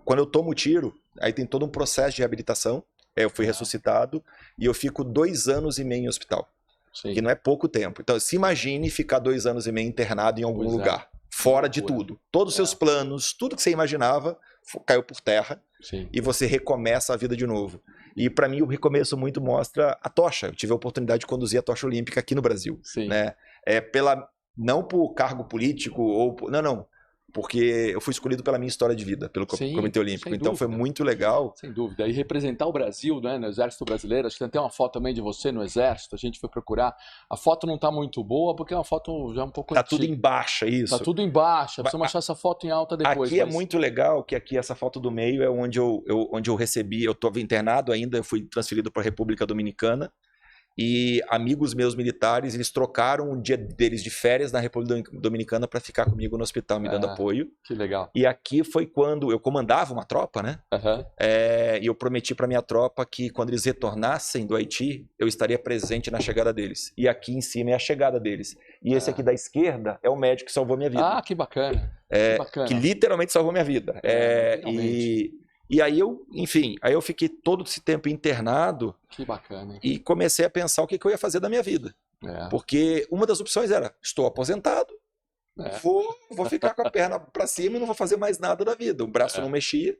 quando eu tomo o tiro, aí tem todo um processo de reabilitação. Eu fui ressuscitado e eu fico 2 anos e meio em hospital. Sim. Que não é pouco tempo. Então, se imagine ficar 2 anos e meio internado em algum lugar, fora de tudo. Todos os seus planos, tudo que você imaginava, caiu por terra. Sim. E você recomeça a vida de novo. E para mim o recomeço muito mostra a tocha. Eu tive a oportunidade de conduzir a tocha olímpica aqui no Brasil. Sim. Né? Não por cargo político, não. Porque eu fui escolhido pela minha história de vida, pelo Comitê Olímpico. Então foi muito legal. Sem dúvida. E representar o Brasil, né, no Exército Brasileiro. Acho que tem até uma foto também de você no Exército. A gente foi procurar. A foto não tá muito boa, porque é uma foto já um pouco antiga. Tá tudo em baixa, isso. Tá tudo em baixa. Precisamos achar essa foto em alta depois. Aqui é muito legal, que aqui essa foto do meio é onde eu recebi. Eu estava internado ainda, eu fui transferido para a República Dominicana. E amigos meus militares, eles trocaram um dia deles de férias na República Dominicana para ficar comigo no hospital, me dando apoio. Que legal. E aqui foi quando eu comandava uma tropa, né? E eu prometi para minha tropa que quando eles retornassem do Haiti, eu estaria presente na chegada deles. E aqui em cima é a chegada deles. E esse aqui da esquerda é o médico que salvou minha vida. Ah, que bacana. Que bacana. Que literalmente salvou minha vida. E aí eu fiquei todo esse tempo internado. Que bacana. Hein? E comecei a pensar o que eu ia fazer da minha vida. Porque uma das opções era, estou aposentado, vou ficar com a perna para cima e não vou fazer mais nada da vida. O braço não mexia,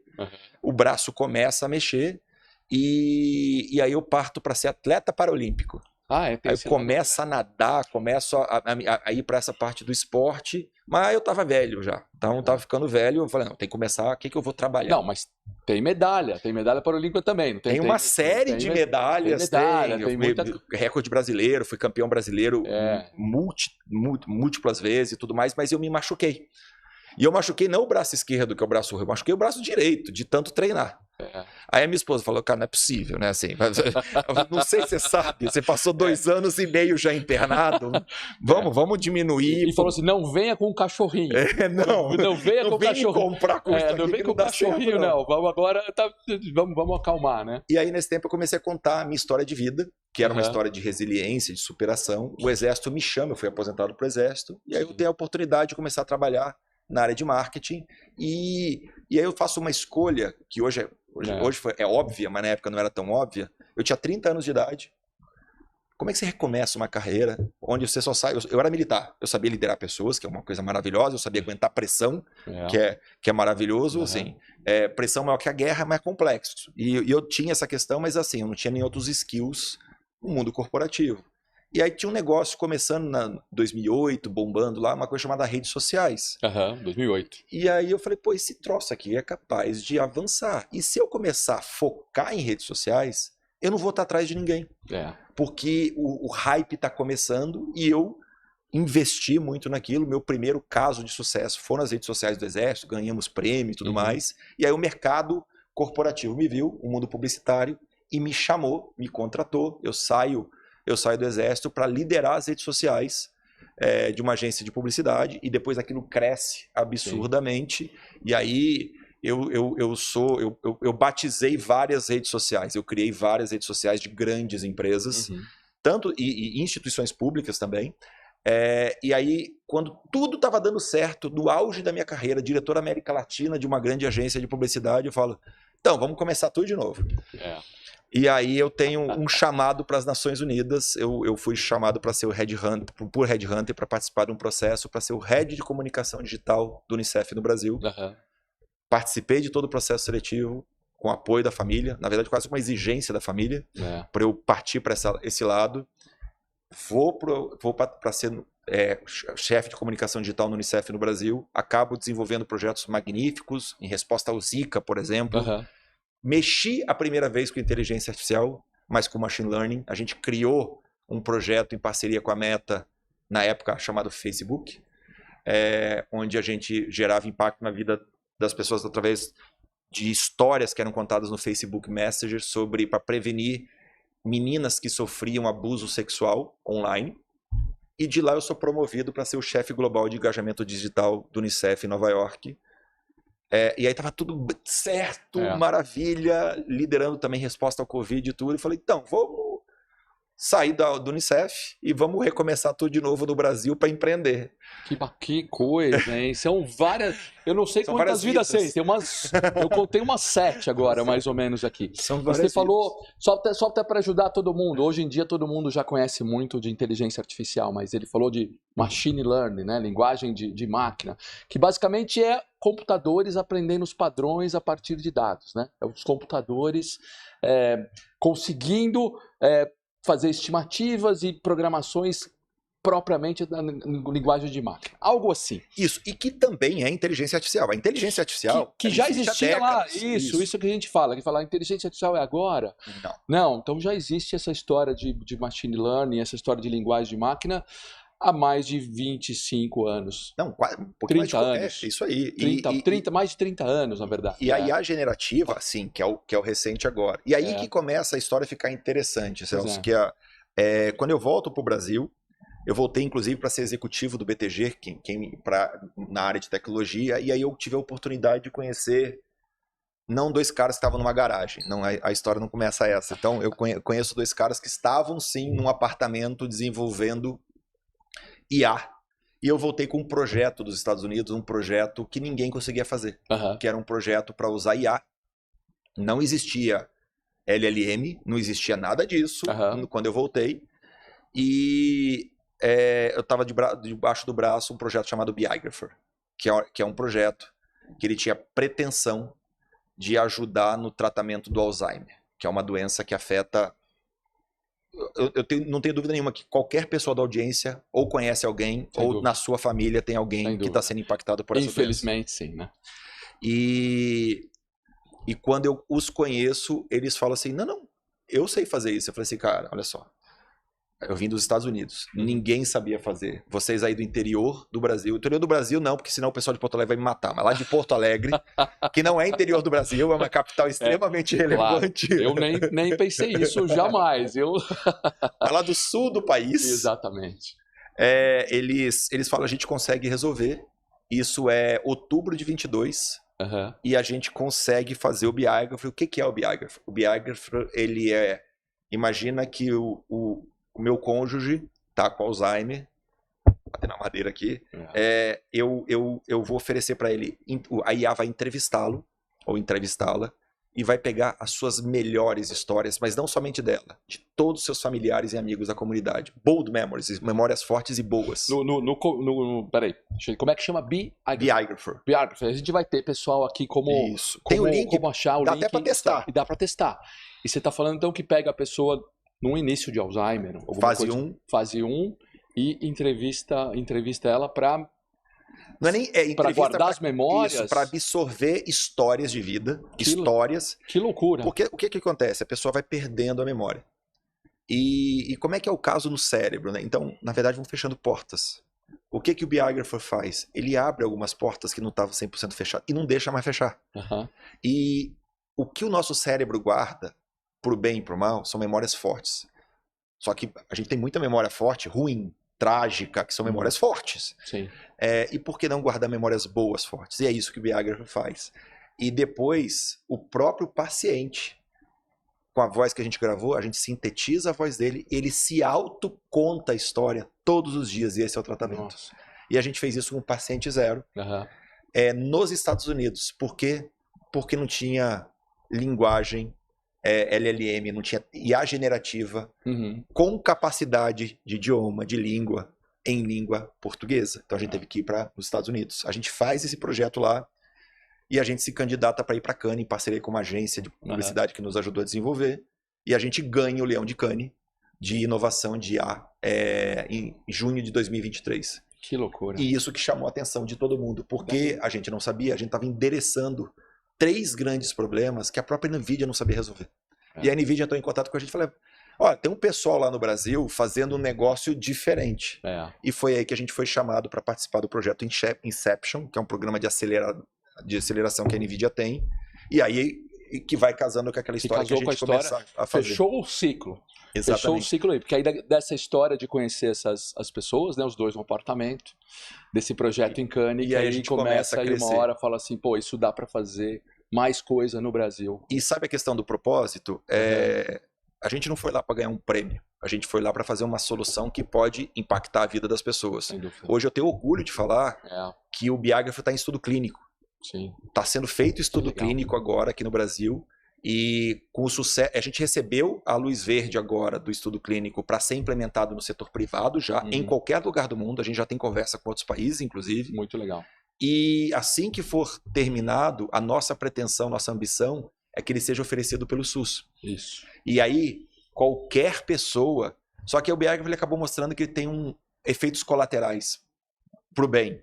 o braço começa a mexer, e aí eu parto para ser atleta paralímpico. Aí eu começo a nadar, começo a ir para essa parte do esporte, mas eu tava velho já. Então eu tava ficando velho, eu falei, não, tem que começar, o que eu vou trabalhar? Não, mas tem medalha paralímpica também. Não tem uma série de medalhas, tem muita... recorde brasileiro, fui campeão brasileiro múltiplas vezes e tudo mais, mas eu me machuquei. E eu machuquei não o braço esquerdo, que é o braço ruim, eu machuquei o braço direito, de tanto treinar. Aí a minha esposa falou, cara, não é possível, né? Assim, não sei se você sabe, você passou 2 anos e meio já internado, vamos diminuir. E falou assim, não venha com o cachorrinho. Não venha com o cachorrinho. Comprar com não venha com o cachorrinho, não. Vamos agora, vamos acalmar, né? E aí nesse tempo eu comecei a contar a minha história de vida, que era uma história de resiliência, de superação. O Exército me chama, eu fui aposentado pro Exército, e aí eu tenho a oportunidade de começar a trabalhar na área de marketing, e aí eu faço uma escolha que hoje é óbvia, mas na época não era tão óbvia. Eu tinha 30 anos de idade. Como é que você recomeça uma carreira onde você só sai... Eu era militar, eu sabia liderar pessoas, que é uma coisa maravilhosa, eu sabia aguentar pressão, que é maravilhoso, assim. Pressão maior que a guerra, mas é complexo. E eu tinha essa questão, mas assim, eu não tinha nem outros skills no mundo corporativo. E aí tinha um negócio começando em 2008, bombando lá, uma coisa chamada redes sociais. 2008. E aí eu falei, pô, esse troço aqui é capaz de avançar. E se eu começar a focar em redes sociais, eu não vou estar atrás de ninguém. Porque o hype está começando e eu investi muito naquilo. Meu primeiro caso de sucesso foram as redes sociais do Exército, ganhamos prêmio e tudo mais. E aí o mercado corporativo me viu, o mundo publicitário, e me chamou, me contratou. Eu saio do Exército para liderar as redes sociais de uma agência de publicidade, e depois aquilo cresce absurdamente. Sim. E aí eu batizei várias redes sociais, eu criei várias redes sociais de grandes empresas, tanto e instituições públicas também. E aí, quando tudo estava dando certo, no auge da minha carreira, diretor América Latina de uma grande agência de publicidade, eu falo, então, vamos começar tudo de novo. E aí eu tenho um chamado para as Nações Unidas, eu fui chamado para ser o por Headhunter, para participar de um processo, para ser o Head de Comunicação Digital do Unicef no Brasil. Participei de todo o processo seletivo, com apoio da família, na verdade quase uma exigência da família, para eu partir para esse lado. Vou para ser chefe de comunicação digital no Unicef no Brasil, acabo desenvolvendo projetos magníficos, em resposta ao Zika, por exemplo. Mexi a primeira vez com inteligência artificial, mas com machine learning. A gente criou um projeto em parceria com a Meta, na época chamado Facebook, onde a gente gerava impacto na vida das pessoas através de histórias que eram contadas no Facebook Messenger para prevenir meninas que sofriam abuso sexual online. E de lá eu sou promovido para ser o chefe global de engajamento digital do Unicef em Nova York. E aí estava tudo certo, maravilha, liderando também resposta ao Covid e tudo. E falei, então, vamos sair do Unicef e vamos recomeçar tudo de novo no Brasil para empreender. Que coisa, hein? São várias... Eu não sei quantas vidas tem. Eu contei umas 7 agora, mais ou menos, aqui. São várias Você falou, só até para ajudar todo mundo. Hoje em dia todo mundo já conhece muito de inteligência artificial, mas ele falou de machine learning, né? Linguagem de máquina, que basicamente é computadores aprendendo os padrões a partir de dados, né? Os computadores conseguindo fazer estimativas e programações propriamente na linguagem de máquina. Algo assim. Isso, e que também é inteligência artificial. A inteligência artificial... Que já existia lá. Isso que a gente fala. Que fala, a inteligência artificial é agora? Não, então já existe essa história de machine learning, essa história de linguagem de máquina há mais de 25 anos. Não, um pouquinho 30 mais de anos. Isso aí. Mais de 30 anos, na verdade. E a IA generativa, assim, que é o recente agora. E aí que começa a história a ficar interessante, Celso, que quando eu volto para o Brasil, eu voltei, inclusive, para ser executivo do BTG, na área de tecnologia, e aí eu tive a oportunidade de conhecer, não 2 caras que estavam numa garagem, não, a história não começa essa. Então, eu conheço 2 caras que estavam, sim, num apartamento desenvolvendo IA. E eu voltei com um projeto dos Estados Unidos, um projeto que ninguém conseguia fazer, que era um projeto para usar IA. Não existia LLM, não existia nada disso quando eu voltei. E eu estava debaixo do braço um projeto chamado Biographer, que é um projeto que ele tinha pretensão de ajudar no tratamento do Alzheimer, que é uma doença que afeta... não tenho dúvida nenhuma que qualquer pessoa da audiência ou conhece alguém, ou na sua família tem alguém que está sendo impactado por essa doença. Infelizmente, sim, né? E quando eu os conheço, eles falam assim, não, eu sei fazer isso. Eu falei assim, cara, olha só, eu vim dos Estados Unidos, ninguém sabia fazer. Vocês aí do interior do Brasil não, porque senão o pessoal de Porto Alegre vai me matar, mas lá de Porto Alegre, que não é interior do Brasil, é uma capital extremamente relevante. Claro. Eu nem pensei isso jamais. Mas lá do sul do país... Exatamente. Eles falam, a gente consegue resolver. Isso é outubro de 22, e a gente consegue fazer o Biographer. O que é o Biographer? O Biographer, ele imagina que o meu cônjuge tá com Alzheimer, bater na madeira aqui, eu vou oferecer para ele, a IA vai entrevistá-lo, ou entrevistá-la, e vai pegar as suas melhores histórias, mas não somente dela, de todos os seus familiares e amigos da comunidade. Bold memories, memórias fortes e boas. Peraí, como é que chama? Biographer. A gente vai ter pessoal aqui Tem o link, como achar o dá link. até para testar. E dá para testar. E você tá falando então que pega a pessoa num início de Alzheimer. Fase 1. Fase 1 e entrevista ela para Não é nem entrevista guardar as memórias. Isso, para absorver histórias de vida, histórias. Que loucura. Porque o que acontece? A pessoa vai perdendo a memória. E como é que é o caso no cérebro, né? Então, na verdade, vão fechando portas. O que o biógrafo faz? Ele abre algumas portas que não estavam 100% fechadas e não deixa mais fechar. E o que o nosso cérebro guarda, pro bem e pro mal, são memórias fortes. Só que a gente tem muita memória forte, ruim, trágica, que são memórias fortes. Sim. E por que não guardar memórias boas, fortes? E é isso que o biógrafo faz. E depois, o próprio paciente, com a voz que a gente gravou, a gente sintetiza a voz dele, ele se autoconta a história todos os dias, e esse é o tratamento. Nossa. E a gente fez isso com o paciente zero, nos Estados Unidos. Por quê? Porque não tinha linguagem LLM, não tinha IA generativa, com capacidade de idioma, de língua, em língua portuguesa. Então a gente teve que ir para os Estados Unidos. A gente faz esse projeto lá, e a gente se candidata para ir para Cannes, em parceria com uma agência de publicidade que nos ajudou a desenvolver. E a gente ganha o Leão de Cannes de inovação de IA em junho de 2023. Que loucura. E isso que chamou a atenção de todo mundo, porque a gente não sabia, a gente estava endereçando 3 grandes problemas que a própria NVIDIA não sabia resolver. E a NVIDIA entrou em contato com a gente e falou: olha, tem um pessoal lá no Brasil fazendo um negócio diferente. E foi aí que a gente foi chamado para participar do projeto Inception, que é um programa de aceleração que a NVIDIA tem, e aí que vai casando com aquela história que a gente começa a fazer. Fechou o ciclo. Exatamente. Fechou o ciclo aí, porque aí dessa história de conhecer as pessoas, né, os 2 no apartamento, desse projeto em Cannes, e que aí a gente começa aí uma hora fala assim, pô, isso dá para fazer mais coisa no Brasil. E sabe a questão do propósito? A gente não foi lá para ganhar um prêmio, a gente foi lá para fazer uma solução que pode impactar a vida das pessoas. Hoje eu tenho orgulho de falar que o biógrafo está em estudo clínico. Está sendo feito estudo clínico agora aqui no Brasil, e com o sucesso, a gente recebeu a luz verde agora do estudo clínico para ser implementado no setor privado já, em qualquer lugar do mundo. A gente já tem conversa com outros países, inclusive. Muito legal. E assim que for terminado, a nossa pretensão, nossa ambição é que ele seja oferecido pelo SUS. Isso. E aí, qualquer pessoa... Só que o biógrafo ele acabou mostrando que ele tem efeitos colaterais para o bem.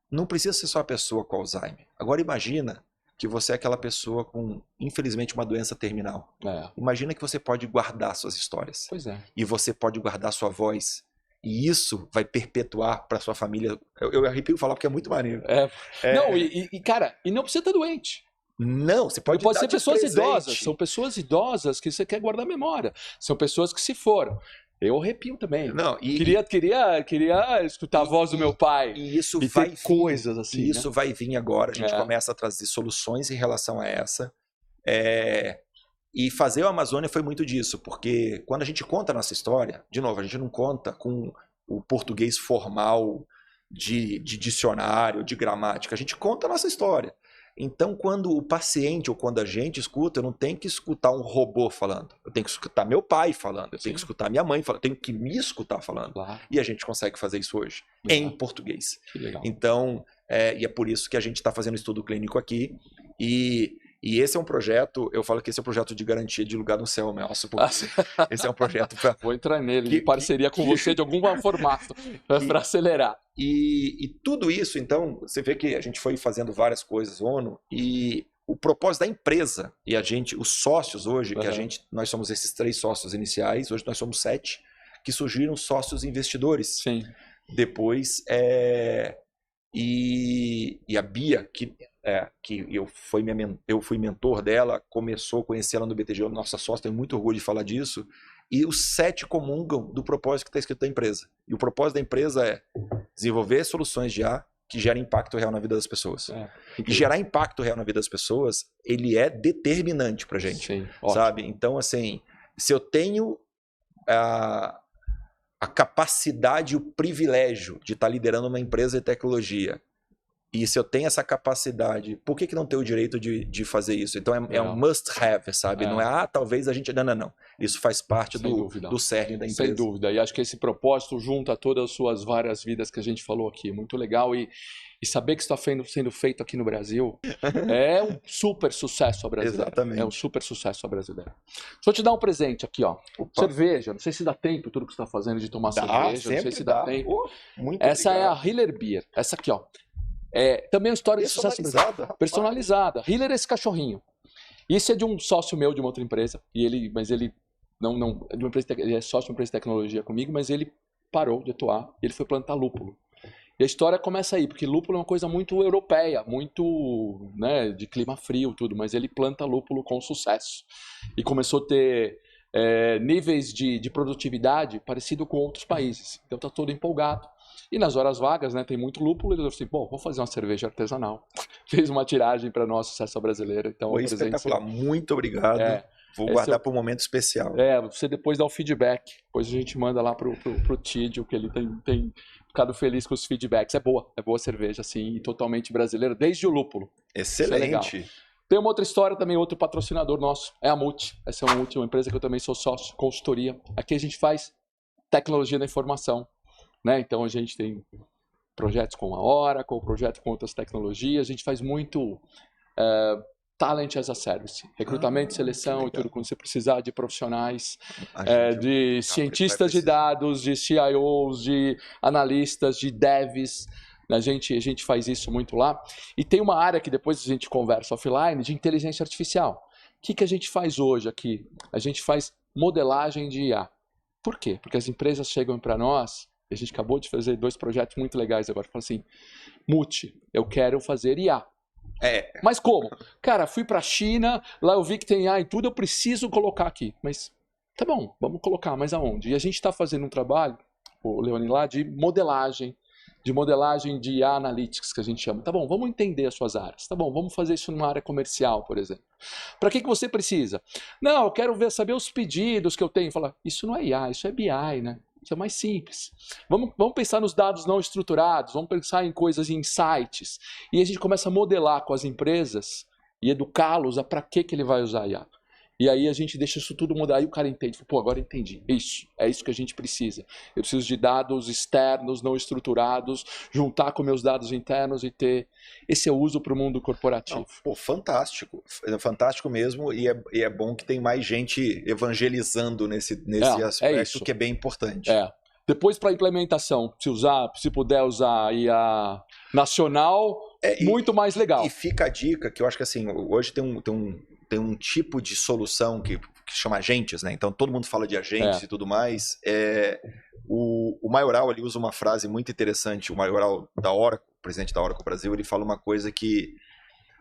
Não precisa ser só a pessoa com Alzheimer. Agora imagina que você é aquela pessoa com, infelizmente, uma doença terminal. Imagina que você pode guardar suas histórias. Pois é. E você pode guardar sua voz. E isso vai perpetuar para sua família. Eu arrepio falar porque é muito maneiro. Não, cara, e não precisa estar doente. Não, você pode ser pessoas idosas. São pessoas idosas que você quer guardar memória. São pessoas que se foram. Eu arrepio também. Não, queria escutar a voz do meu pai. E isso vai vir, coisas assim. Isso vai vir agora. A gente começa a trazer soluções em relação a essa. E fazer o Amazônia foi muito disso, porque quando a gente conta a nossa história, de novo, a gente não conta com o português formal de dicionário, de gramática. A gente conta a nossa história. Então, quando o paciente ou quando a gente escuta, eu não tenho que escutar um robô falando. Eu tenho que escutar meu pai falando, eu tenho que escutar minha mãe falando, eu tenho que me escutar falando. E a gente consegue fazer isso hoje, em português. Que legal. Então, e é por isso que a gente está fazendo estudo clínico aqui. E esse é um projeto, eu falo que esse é um projeto de garantia de lugar no céu, nosso, porque esse é um projeto para... Vou entrar nele, em parceria com você de algum formato, para acelerar. E tudo isso, então, você vê que a gente foi fazendo várias coisas, ONU, e o propósito da empresa, e os sócios hoje, que nós somos esses 3 sócios iniciais, hoje nós somos 7, que surgiram sócios investidores. Sim. Depois, e a Bia, que eu fui mentor dela, começou a conhecer ela no BTG, nossa sócia, tenho muito orgulho de falar disso, e os 7 comungam do propósito que está escrito da empresa. E o propósito da empresa é desenvolver soluções de IA que gerem impacto real na vida das pessoas. E gerar impacto real na vida das pessoas, ele é determinante para a gente. Sim, sabe? Então, assim, se eu tenho a capacidade e o privilégio de estar liderando uma empresa de tecnologia E se eu tenho essa capacidade, por que não ter o direito de fazer isso? Então é um must have, sabe? Não é, talvez a gente... Não. Isso faz parte do cerne da empresa. Sem dúvida. E acho que esse propósito junta todas as suas várias vidas que a gente falou aqui. Muito legal. E saber que está sendo feito aqui no Brasil é um super sucesso brasileiro. Exatamente. É um super sucesso brasileiro. Deixa eu te dar um presente aqui, ó. Opa. Cerveja. Não sei se dá tempo tudo que você está fazendo de tomar cerveja. Não sei se dá tempo. Muito Essa obrigado. é a Hiller Beer. Essa aqui, ó. Também é uma história de sucesso brasileiro. Personalizada. Hiller é esse cachorrinho. Isso é de um sócio meu de uma outra empresa. Mas ele não de uma empresa, ele é sócio de uma empresa de tecnologia comigo, mas ele parou de atuar e ele foi plantar lúpulo. E a história começa aí, porque lúpulo é uma coisa muito europeia, muito, né, de clima frio, tudo, mas ele planta lúpulo com sucesso. E começou a ter níveis de produtividade parecido com outros países. Então tá todo empolgado. E nas horas vagas, né, tem muito lúpulo, ele falou assim, bom, vou fazer uma cerveja artesanal. Fez uma tiragem para nosso sucesso brasileiro. Então, foi espetacular, muito obrigado. Vou guardar para um momento especial. Você depois dá o feedback. Depois a gente manda lá pro Tídio, que ele tem ficado feliz com os feedbacks. É boa cerveja, assim, totalmente brasileira, desde o lúpulo. Excelente. É tem uma outra história também, outro patrocinador nosso, é a Multi. Essa é uma empresa que eu também sou sócio, consultoria. Aqui a gente faz tecnologia da informação, né? Então a gente tem projetos com a Oracle, projetos com outras tecnologias. A gente faz muito Talent as a Service, recrutamento, seleção e tudo, quando você precisar de profissionais, de cientistas de dados, de CIOs, de analistas, de devs, a gente faz isso muito lá. E tem uma área que depois a gente conversa offline, de inteligência artificial. O que a gente faz hoje aqui? A gente faz modelagem de IA. Por quê? Porque as empresas chegam para nós, a gente acabou de fazer 2 projetos muito legais agora, fala assim, Multi, eu quero fazer IA. Mas como? Cara, fui para a China, lá eu vi que tem IA e tudo, eu preciso colocar aqui. Mas tá bom, vamos colocar, mas aonde? E a gente está fazendo um trabalho, o Leoni lá, de modelagem de IA Analytics, que a gente chama. Tá bom, vamos entender as suas áreas. Tá bom, vamos fazer isso numa área comercial, por exemplo. Para que você precisa? Não, eu quero saber os pedidos que eu tenho. Fala, isso não é IA, isso é BI, né? Isso é mais simples. Vamos pensar nos dados não estruturados, vamos pensar em coisas, em insights. E a gente começa a modelar com as empresas e educá-los a para que ele vai usar IA. E aí a gente deixa isso tudo mudar e o cara entende. Pô, agora entendi. É isso que a gente precisa. Eu preciso de dados externos, não estruturados, juntar com meus dados internos e ter... Esse é o uso para o mundo corporativo. Não, pô, fantástico. Fantástico mesmo. E é bom que tem mais gente evangelizando nesse aspecto, que é bem importante. Depois, para implementação, se puder usar IA nacional, muito mais legal. E fica a dica que eu acho que assim, hoje tem um tipo de solução que chama agentes, né? Então todo mundo fala de agentes e tudo mais. O Maioral ali usa uma frase muito interessante, o Maioral da Oracle, o presidente da Oracle Brasil, ele fala uma coisa que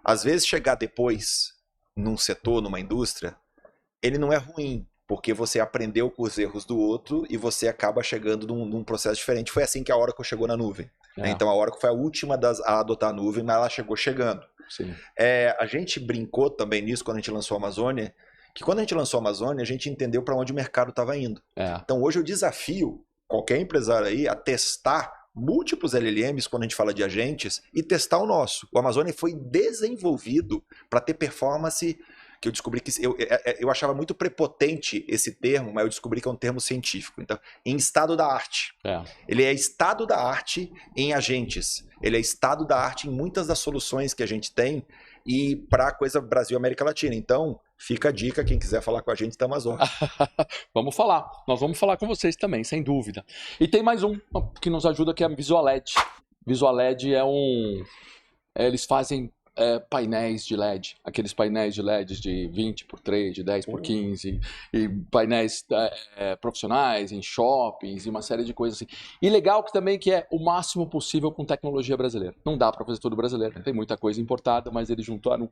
às vezes chegar depois num setor, numa indústria, ele não é ruim, porque você aprendeu com os erros do outro e você acaba chegando num processo diferente. Foi assim que a Oracle chegou na nuvem. Né? Então a Oracle foi a última a adotar a nuvem, mas ela chegou chegando. Sim. A gente brincou também nisso quando a gente lançou a Amazônia, que quando a gente lançou a Amazônia, a gente entendeu para onde o mercado estava indo. Então hoje eu desafio qualquer empresário aí a testar múltiplos LLMs quando a gente fala de agentes e testar o nosso. O Amazônia foi desenvolvido para ter performance, que eu descobri que eu achava muito prepotente esse termo, mas eu descobri que é um termo científico. Então, em estado da arte. Ele é estado da arte em agentes. Ele é estado da arte em muitas das soluções que a gente tem e para a coisa Brasil e América Latina. Então, fica a dica, quem quiser falar com a gente da Amazônia. Vamos falar. Nós vamos falar com vocês também, sem dúvida. E tem mais um que nos ajuda, que é a Visualed. Visualed eles fazem painéis de LED, aqueles painéis de LED de 20 por 3, de 10 por 15, e painéis profissionais em shoppings e uma série de coisas assim. E legal que é o máximo possível com tecnologia brasileira. Não dá para fazer tudo brasileiro, tem muita coisa importada, mas eles juntaram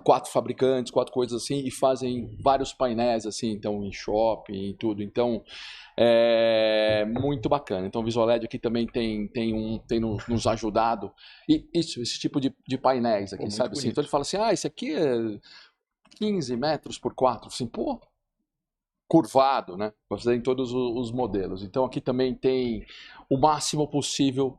4 fabricantes, 4 coisas assim, e fazem vários painéis assim, então em shopping e tudo. Então é muito bacana. Então o VisualEd aqui também tem nos ajudado. E esse tipo de painéis aqui, sabe? Assim, então ele fala assim, esse aqui é 15 metros por 4, assim, pô, curvado, né? Para fazer em todos os modelos. Então aqui também tem o máximo possível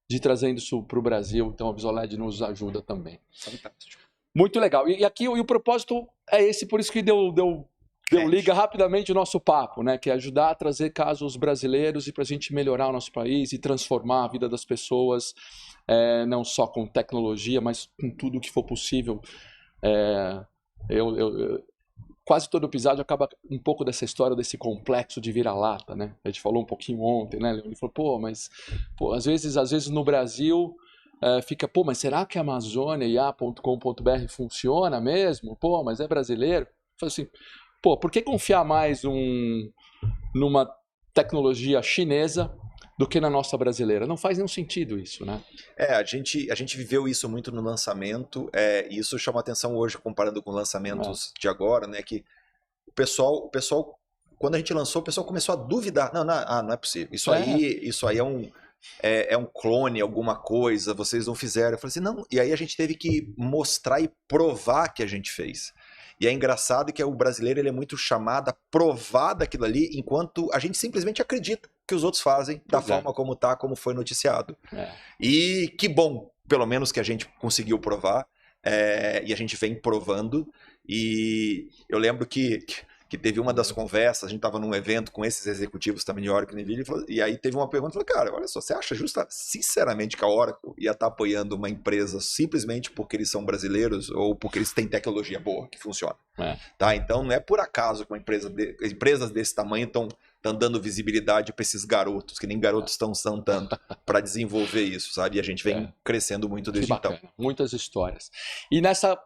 de ir trazendo isso para o Brasil. Então a Visoled nos ajuda também. Fantástico. Muito legal. E aqui o propósito é esse, por isso que deu liga rapidamente o nosso papo, né? Que é ajudar a trazer casos brasileiros e para a gente melhorar o nosso país e transformar a vida das pessoas, não só com tecnologia, mas com tudo que for possível. Quase todo episódio acaba um pouco dessa história desse complexo de vira-lata, né? A gente falou um pouquinho ontem, né? Ele falou, mas às vezes no Brasil fica, mas será que a amazoniaia.com.br funciona mesmo? Mas é brasileiro? Fala assim, por que confiar mais numa tecnologia chinesa do que na nossa brasileira? Não faz nenhum sentido isso, né? A gente viveu isso muito no lançamento, e isso chama atenção hoje, comparando com lançamentos de agora, né? Que o pessoal, quando a gente lançou, o pessoal começou a duvidar. Não é possível. Isso aí é um clone, alguma coisa, vocês não fizeram. Eu falei assim, não. E aí a gente teve que mostrar e provar que a gente fez. E é engraçado que o brasileiro ele é muito chamado a provar daquilo ali, enquanto a gente simplesmente acredita que os outros fazem da forma como foi noticiado. E que bom, pelo menos que a gente conseguiu provar, e a gente vem provando. E eu lembro que teve uma das conversas, a gente estava num evento com esses executivos também de Oracle e Nvidia, e aí teve uma pergunta, eu falei, cara, olha só, você acha sinceramente que a Oracle ia estar apoiando uma empresa simplesmente porque eles são brasileiros ou porque eles têm tecnologia boa que funciona? Tá? Então não é por acaso que empresas desse tamanho estão dando visibilidade para esses garotos, que nem garotos são tanto, para desenvolver isso, sabe? E a gente vem crescendo muito desde então. Muitas histórias. E nessa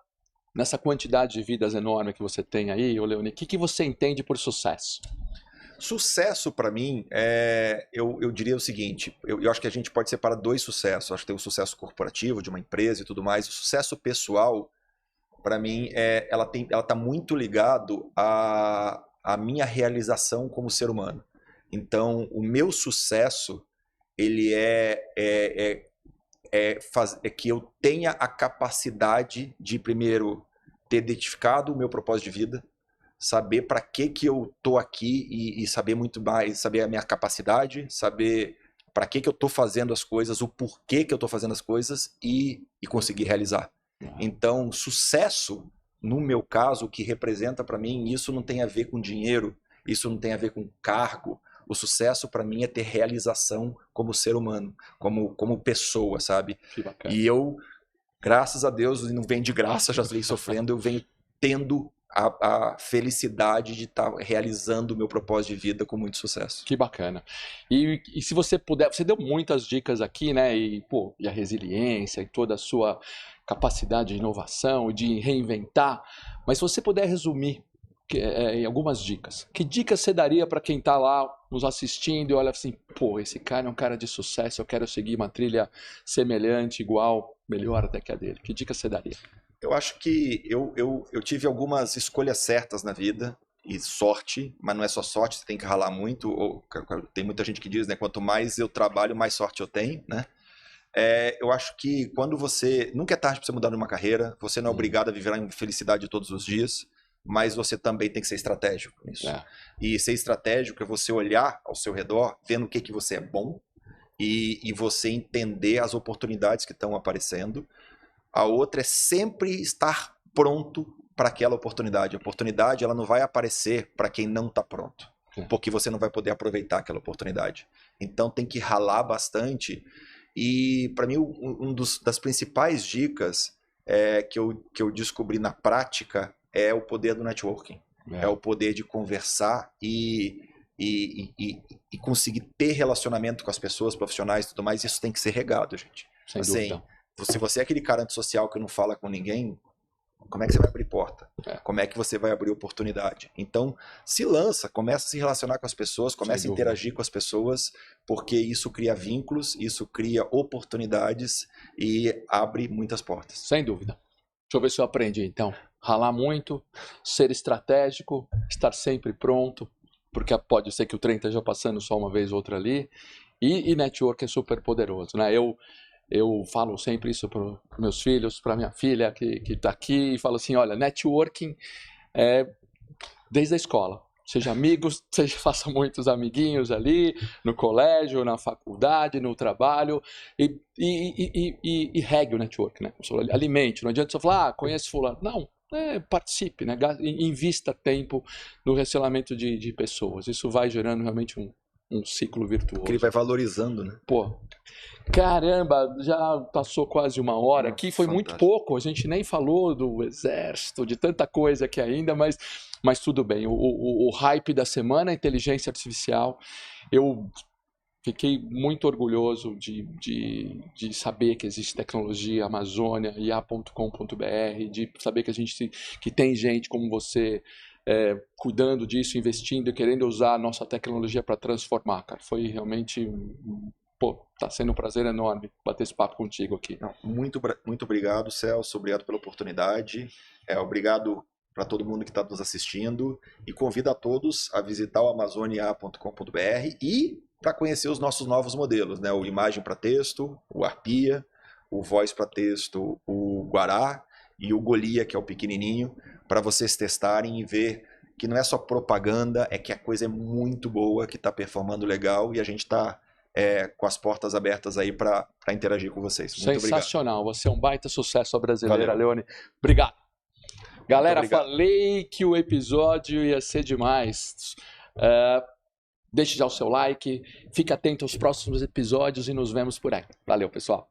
quantidade de vidas enorme que você tem aí, Leoni, o que você entende por sucesso? Sucesso, para mim, eu diria o seguinte, eu acho que a gente pode separar dois sucessos. Acho que tem o sucesso corporativo de uma empresa e tudo mais. O sucesso pessoal, para mim, ela está muito ligado à minha realização como ser humano. Então, o meu sucesso, ele é que eu tenha a capacidade de, primeiro, ter identificado o meu propósito de vida, saber para que eu tô aqui e saber muito mais, saber a minha capacidade, saber para que eu tô fazendo as coisas, o porquê que eu tô fazendo as coisas e conseguir realizar. Então, sucesso, no meu caso, o que representa para mim, isso não tem a ver com dinheiro, isso não tem a ver com cargo. O sucesso para mim é ter realização como ser humano, como pessoa, sabe? Que bacana. E eu, graças a Deus, não vem de graça, já venho sofrendo, eu venho tendo a felicidade de estar realizando o meu propósito de vida com muito sucesso. Que bacana. E se você puder, você deu muitas dicas aqui, né? E a resiliência e toda a sua capacidade de inovação e de reinventar, mas se você puder resumir em algumas dicas. Que dicas você daria para quem está lá nos assistindo e olha assim, esse cara é um cara de sucesso, eu quero seguir uma trilha semelhante, igual, melhor até que a dele. Que dicas você daria? Eu acho que eu tive algumas escolhas certas na vida e sorte, mas não é só sorte, você tem que ralar muito. Tem muita gente que diz, né, quanto mais eu trabalho, mais sorte eu tenho, né? Eu acho que quando você... Nunca é tarde para você mudar de uma carreira, você não é obrigado a viver em felicidade todos os dias, mas você também tem que ser estratégico nisso. E ser estratégico é você olhar ao seu redor, vendo o que você é bom e você entender as oportunidades que estão aparecendo. A outra é sempre estar pronto para aquela oportunidade. A oportunidade ela não vai aparecer para quem não está pronto, porque você não vai poder aproveitar aquela oportunidade. Então tem que ralar bastante. E para mim, das principais dicas que eu descobri na prática é o poder do networking. É o poder de conversar e conseguir ter relacionamento com as pessoas profissionais e tudo mais. Isso tem que ser regado, gente. Sem dúvida. Se você é aquele cara antissocial que não fala com ninguém, como é que você vai abrir porta? Como é que você vai abrir oportunidade? Então, se lança, começa a se relacionar com as pessoas, começa a interagir com as pessoas, porque isso cria vínculos, isso cria oportunidades e abre muitas portas. Sem dúvida. Deixa eu ver se eu aprendi, então. Ralar muito, ser estratégico, estar sempre pronto, porque pode ser que o trem esteja passando só uma vez ou outra ali. E network é super poderoso, né? Eu falo sempre isso para os meus filhos, para minha filha que está aqui, e falo assim, olha, networking é desde a escola. Seja amigo, faça muitos amiguinhos ali, no colégio, na faculdade, no trabalho, e regue o network, né? Alimente, não adianta só falar, conheço fulano. Não, participe, né? Invista tempo no relacionamento de pessoas. Isso vai gerando realmente um ciclo virtuoso. Que ele vai valorizando, né? Pô, caramba, já passou quase uma hora aqui, foi muito pouco, a gente nem falou do exército, de tanta coisa aqui ainda, mas tudo bem. O hype da semana, a inteligência artificial, eu fiquei muito orgulhoso de saber que existe tecnologia, Amazônia, ia.com.br, de saber que tem gente como você cuidando disso, investindo e querendo usar a nossa tecnologia para transformar, cara. Foi realmente... Pô, tá sendo um prazer enorme bater esse papo contigo aqui. Não, muito obrigado, Celso. Obrigado pela oportunidade. Obrigado para todo mundo que está nos assistindo. E convido a todos a visitar o amazoniaa.com.br e para conhecer os nossos novos modelos, né? O Imagem para Texto, o Arpia, o Voz para Texto, o Guará e o Golia, que é o pequenininho, para vocês testarem e ver que não é só propaganda, é que a coisa é muito boa, que está performando legal e a gente está com as portas abertas aí para interagir com vocês. Muito sensacional, obrigado. Você é um baita sucesso à brasileira, Valeu. Leone. Obrigado. Galera, obrigado. Falei que o episódio ia ser demais. Deixe já o seu like, fique atento aos próximos episódios e nos vemos por aí. Valeu, pessoal.